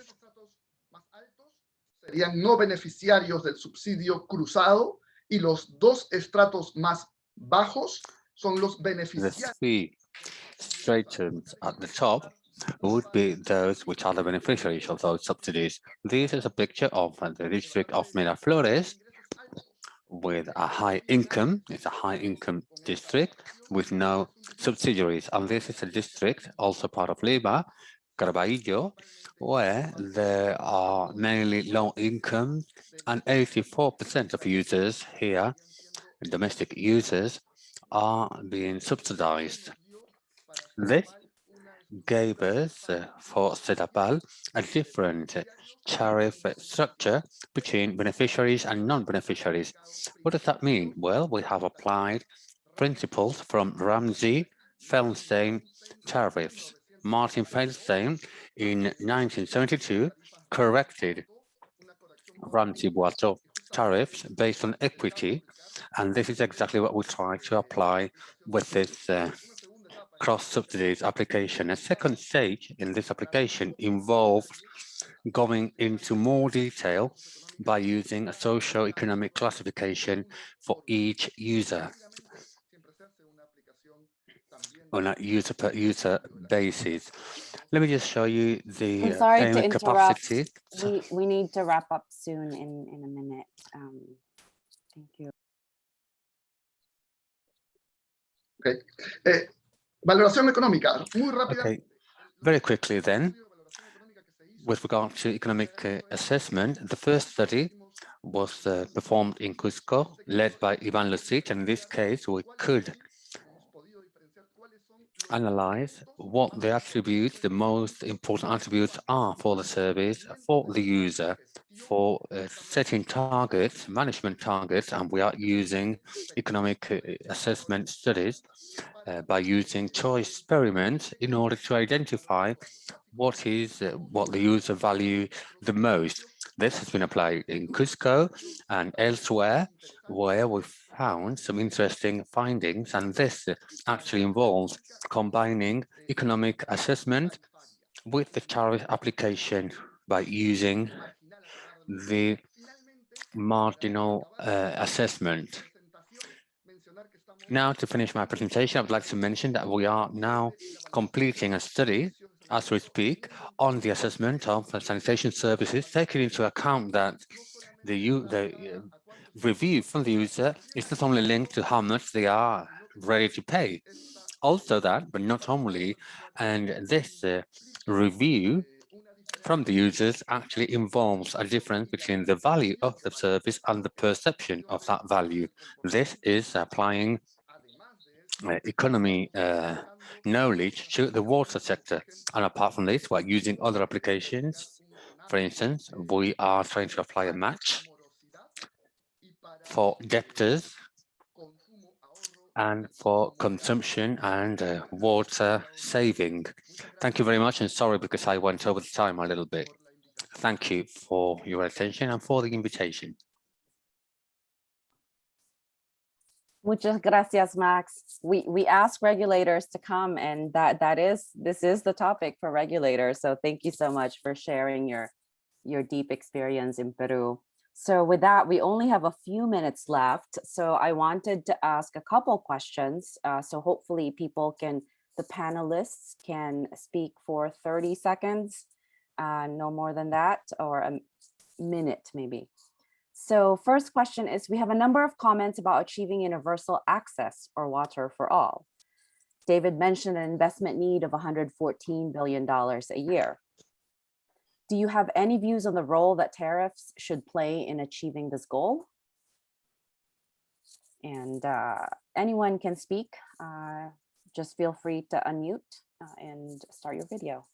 Serían no beneficiarios del subsidio cruzado y los 2 estratos más bajos son los beneficiarios. The 3 stratum at the top would be those which are the beneficiaries of those subsidies. This is a picture of the district of Miraflores, with a high income. It's a high income district with no subsidiaries. And this is a district, also part of Lima, Carballo, where there are mainly low income, and 84% of users here, domestic users, are being subsidized. This gave us, for CEDAPAL, a different tariff structure between beneficiaries and non-beneficiaries. What does that mean? Well, we have applied principles from Ramsey-Feldstein tariffs. Martin Feldstein in 1972 corrected Ramsey-Boisseau tariffs based on equity, and this is exactly what we try to apply with this cross-subsidies application. A second stage in this application involves going into more detail by using a socio-economic classification for each user on a user-per-user basis. Let me just show you the I'm sorry to payment interrupt. capacity. We need to wrap up soon in a minute. Thank you. Okay. Valoración económica, muy rápida. Okay, very quickly then, with regard to economic assessment, the first study was performed in Cusco, led by Ivan Lucic. In this case, we could analyze what the attributes, the most important attributes are for the service, for the user, for setting targets, management targets, and we are using economic assessment studies by using choice experiments in order to identify what the user value the most. This has been applied in Cusco and elsewhere, where we found some interesting findings, and this actually involves combining economic assessment with the tariff application by using the marginal assessment. Now, to finish my presentation, I would like to mention that we are now completing a study as we speak on the assessment of sanitation services, taking into account that the review from the user is not only linked to how much they are ready to pay, also that, but not only, and this review from the users actually involves a difference between the value of the service and the perception of that value. This is applying economy knowledge to the water sector. And apart from this, we're using other applications. For instance, we are trying to apply a match for debtors and for consumption and water saving. Thank you very much, and sorry because I went over the time a little bit. Thank you for your attention and for the invitation. Muchas gracias, Max. We ask regulators to come, and this is the topic for regulators. So thank you so much for sharing your deep experience in Peru. So with that, we only have a few minutes left. So I wanted to ask a couple questions. So hopefully the panelists can speak for 30 seconds, no more than that, or a minute maybe. So first question is, we have a number of comments about achieving universal access or water for all. David mentioned an investment need of $114 billion a year. Do you have any views on the role that tariffs should play in achieving this goal? And anyone can speak. Just feel free to unmute and start your video.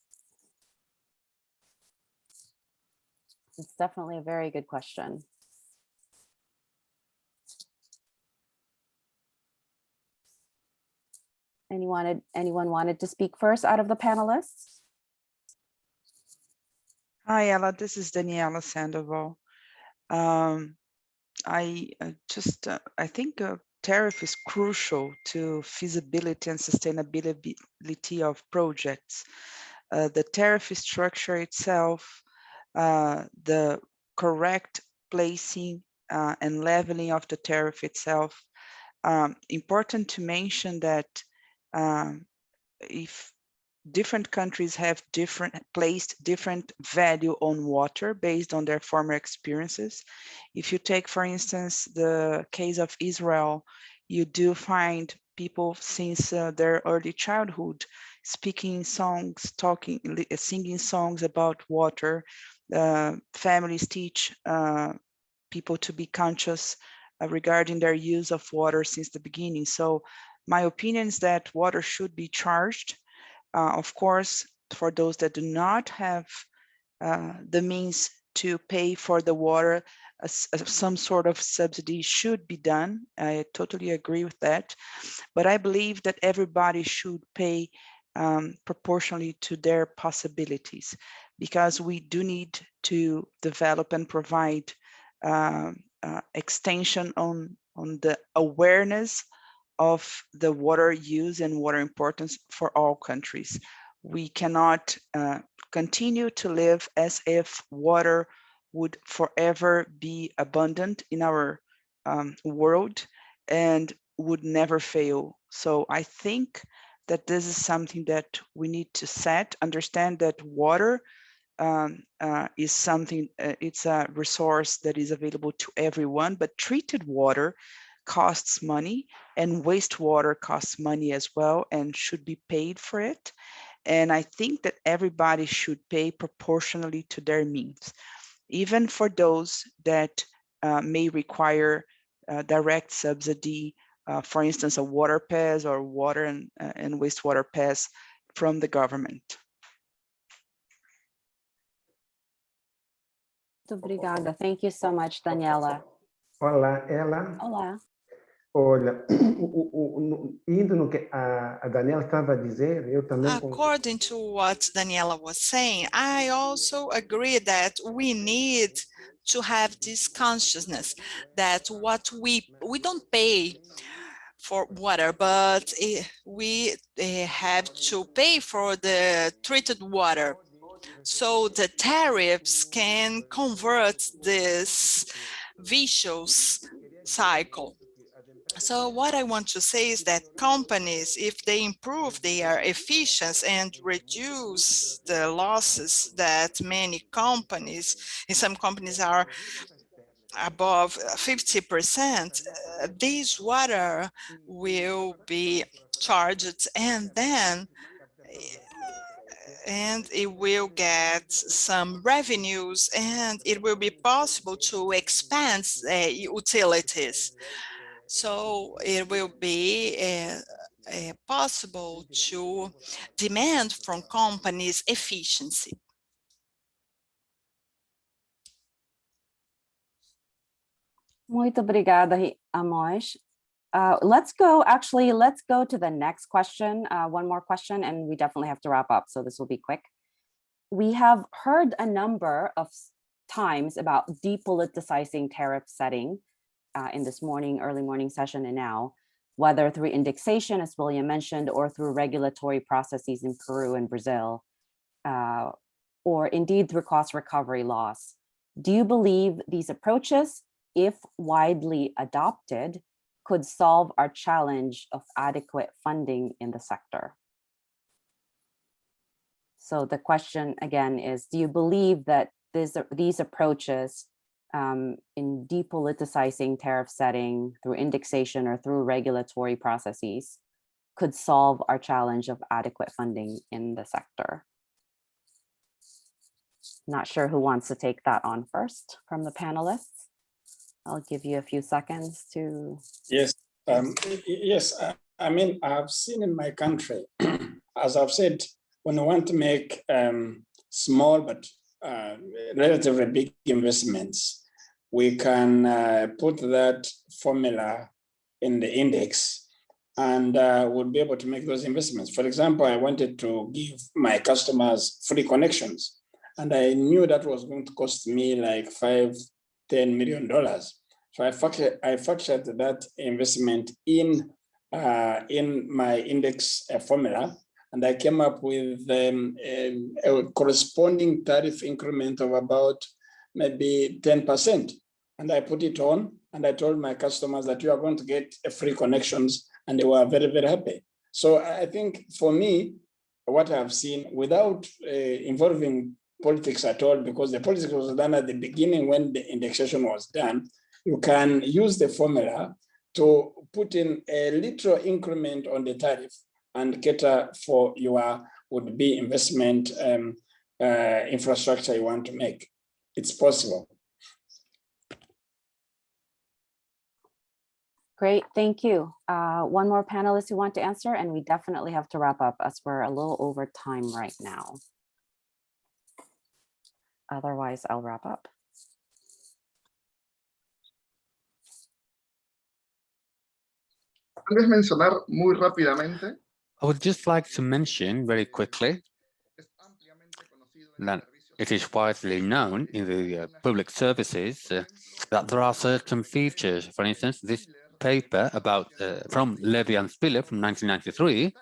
It's definitely a very good question. Anyone wanted to speak first out of the panelists? Hi, Ella. This is Daniela Sandoval. I think tariff is crucial to feasibility and sustainability of projects. The tariff structure itself, the correct placing and leveling of the tariff itself. Important to mention that if different countries have placed different value on water based on their former experiences. If you take, for instance, the case of Israel, you do find people since their early childhood speaking songs, singing songs about water. Families teach people to be conscious regarding their use of water since the beginning. So my opinion is that water should be charged. Of course, for those that do not have the means to pay for the water, some sort of subsidy should be done. I totally agree with that. But I believe that everybody should pay proportionally to their possibilities, because we do need to develop and provide extension on the awareness of the water use and water importance for all countries. We cannot continue to live as if water would forever be abundant in our world and would never fail. So I think that this is something that we need to understand that water is something, it's a resource that is available to everyone, but treated water costs money, and wastewater costs money as well and should be paid for it. And I think that everybody should pay proportionally to their means, even for those that may require direct subsidy, for instance, a water pass or water and wastewater pass from the government. Obrigada. Thank you so much, Daniela. Olá, ela. Olá. Olha, indo no que a Daniela estava a dizer, eu também According to what Daniela was saying, I also agree that we need to have this consciousness that what we don't pay for water, but we have to pay for the treated water. So the tariffs can convert this vicious cycle. So what I want to say is that companies, if they improve their efficiency and reduce the losses that many companies, and some companies are above 50%, this water will be charged, and then it will get some revenues, and it will be possible to expand utilities. So it will be possible to demand from companies efficiency. Muito obrigada, Amos. Let's go to the next question, one more question, and we definitely have to wrap up, so this will be quick. We have heard a number of times about depoliticizing tariff setting in this early morning session and now, whether through indexation, as William mentioned, or through regulatory processes in Peru and Brazil, or indeed through cost recovery laws. Do you believe these approaches, if widely adopted, could solve our challenge of adequate funding in the sector? So the question again is, do you believe that these approaches in depoliticizing tariff setting through indexation or through regulatory processes could solve our challenge of adequate funding in the sector? Not sure who wants to take that on first from the panelists. I'll give you a few seconds to. Yes, yes. I mean, I've seen in my country, as I've said, when I want to make small but relatively big investments, we can put that formula in the index and we'll be able to make those investments. For example, I wanted to give my customers free connections, and I knew that was going to cost me like $5–10 million. So I factored that investment in my index formula, and I came up with a corresponding tariff increment of about maybe 10%. And I put it on, and I told my customers that you are going to get free connections, and they were very, very happy. So I think for me, what I've seen without involving politics at all, because the politics was done at the beginning when the indexation was done. You can use the formula to put in a little increment on the tariff and cater for your would-be investment infrastructure you want to make. It's possible. Great, thank you. One more panelist who want to answer, and we definitely have to wrap up as we're a little over time right now. Otherwise, I'll wrap up. Tal vez mencionar muy rápidamente. I would just like to mention very quickly that it is widely known in the public services that there are certain features. For instance, this paper about from Levy and Spiller from 1993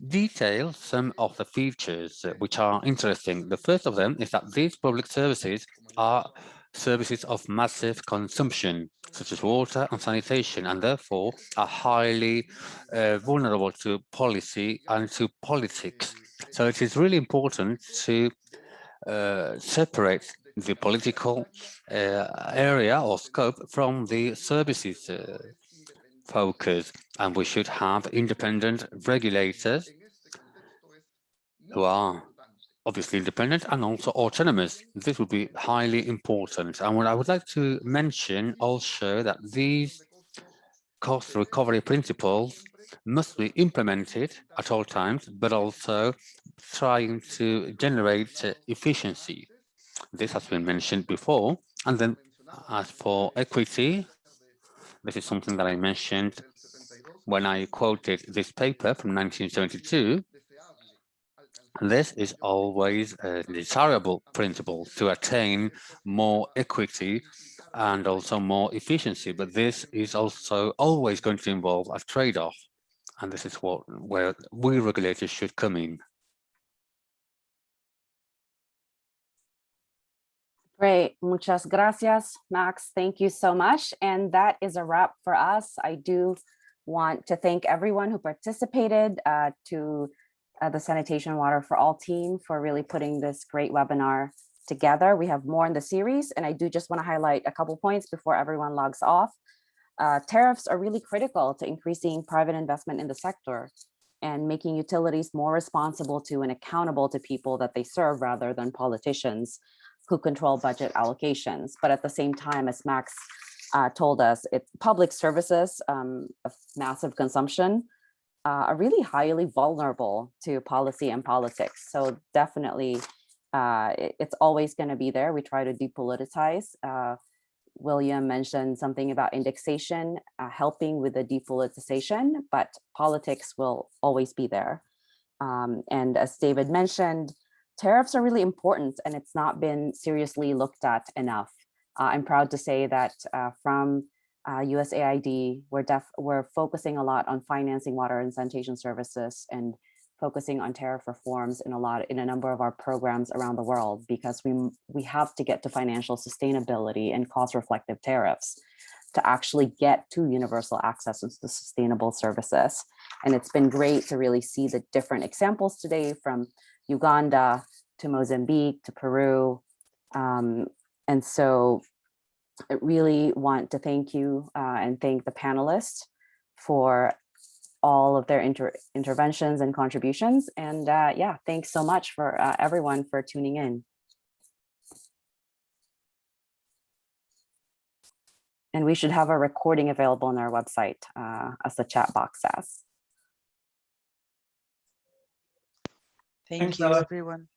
details some of the features which are interesting. The first of them is that these public services are services of massive consumption, such as water and sanitation, and therefore are highly vulnerable to policy and to politics. So it is really important to separate the political area or scope from the services focus, and we should have independent regulators who are obviously independent and also autonomous. This would be highly important. And what I would like to mention also that these cost recovery principles must be implemented at all times, but also trying to generate efficiency. This has been mentioned before. And then as for equity, this is something that I mentioned when I quoted this paper from 1972. This is always a desirable principle to attain more equity and also more efficiency, but this is also always going to involve a trade-off, and this is where we regulators should come in. Great, muchas gracias, Max. Thank you so much. And that is a wrap for us. I do want to thank everyone who participated, to the Sanitation Water for All team for really putting this great webinar together. We have more in the series, and I do just want to highlight a couple points before everyone logs off. Tariffs are really critical to increasing private investment in the sector and making utilities more responsible to and accountable to people that they serve rather than politicians who control budget allocations. But at the same time, as Max told us, it's public services of massive consumption are really highly vulnerable to policy and politics. So definitely, it's always going to be there. We try to depoliticize. William mentioned something about indexation, helping with the depoliticization, but politics will always be there. And as David mentioned, tariffs are really important, and it's not been seriously looked at enough. I'm proud to say that from USAID, we're focusing a lot on financing water and sanitation services and focusing on tariff reforms in a number of our programs around the world, because we have to get to financial sustainability and cost reflective tariffs to actually get to universal access to sustainable services. And it's been great to really see the different examples today, from Uganda to Mozambique to Peru. And so I really want to thank you and thank the panelists for all of their interventions and contributions. And yeah, thanks so much for everyone for tuning in. And we should have a recording available on our website, as the chat box says. Thank you, everyone.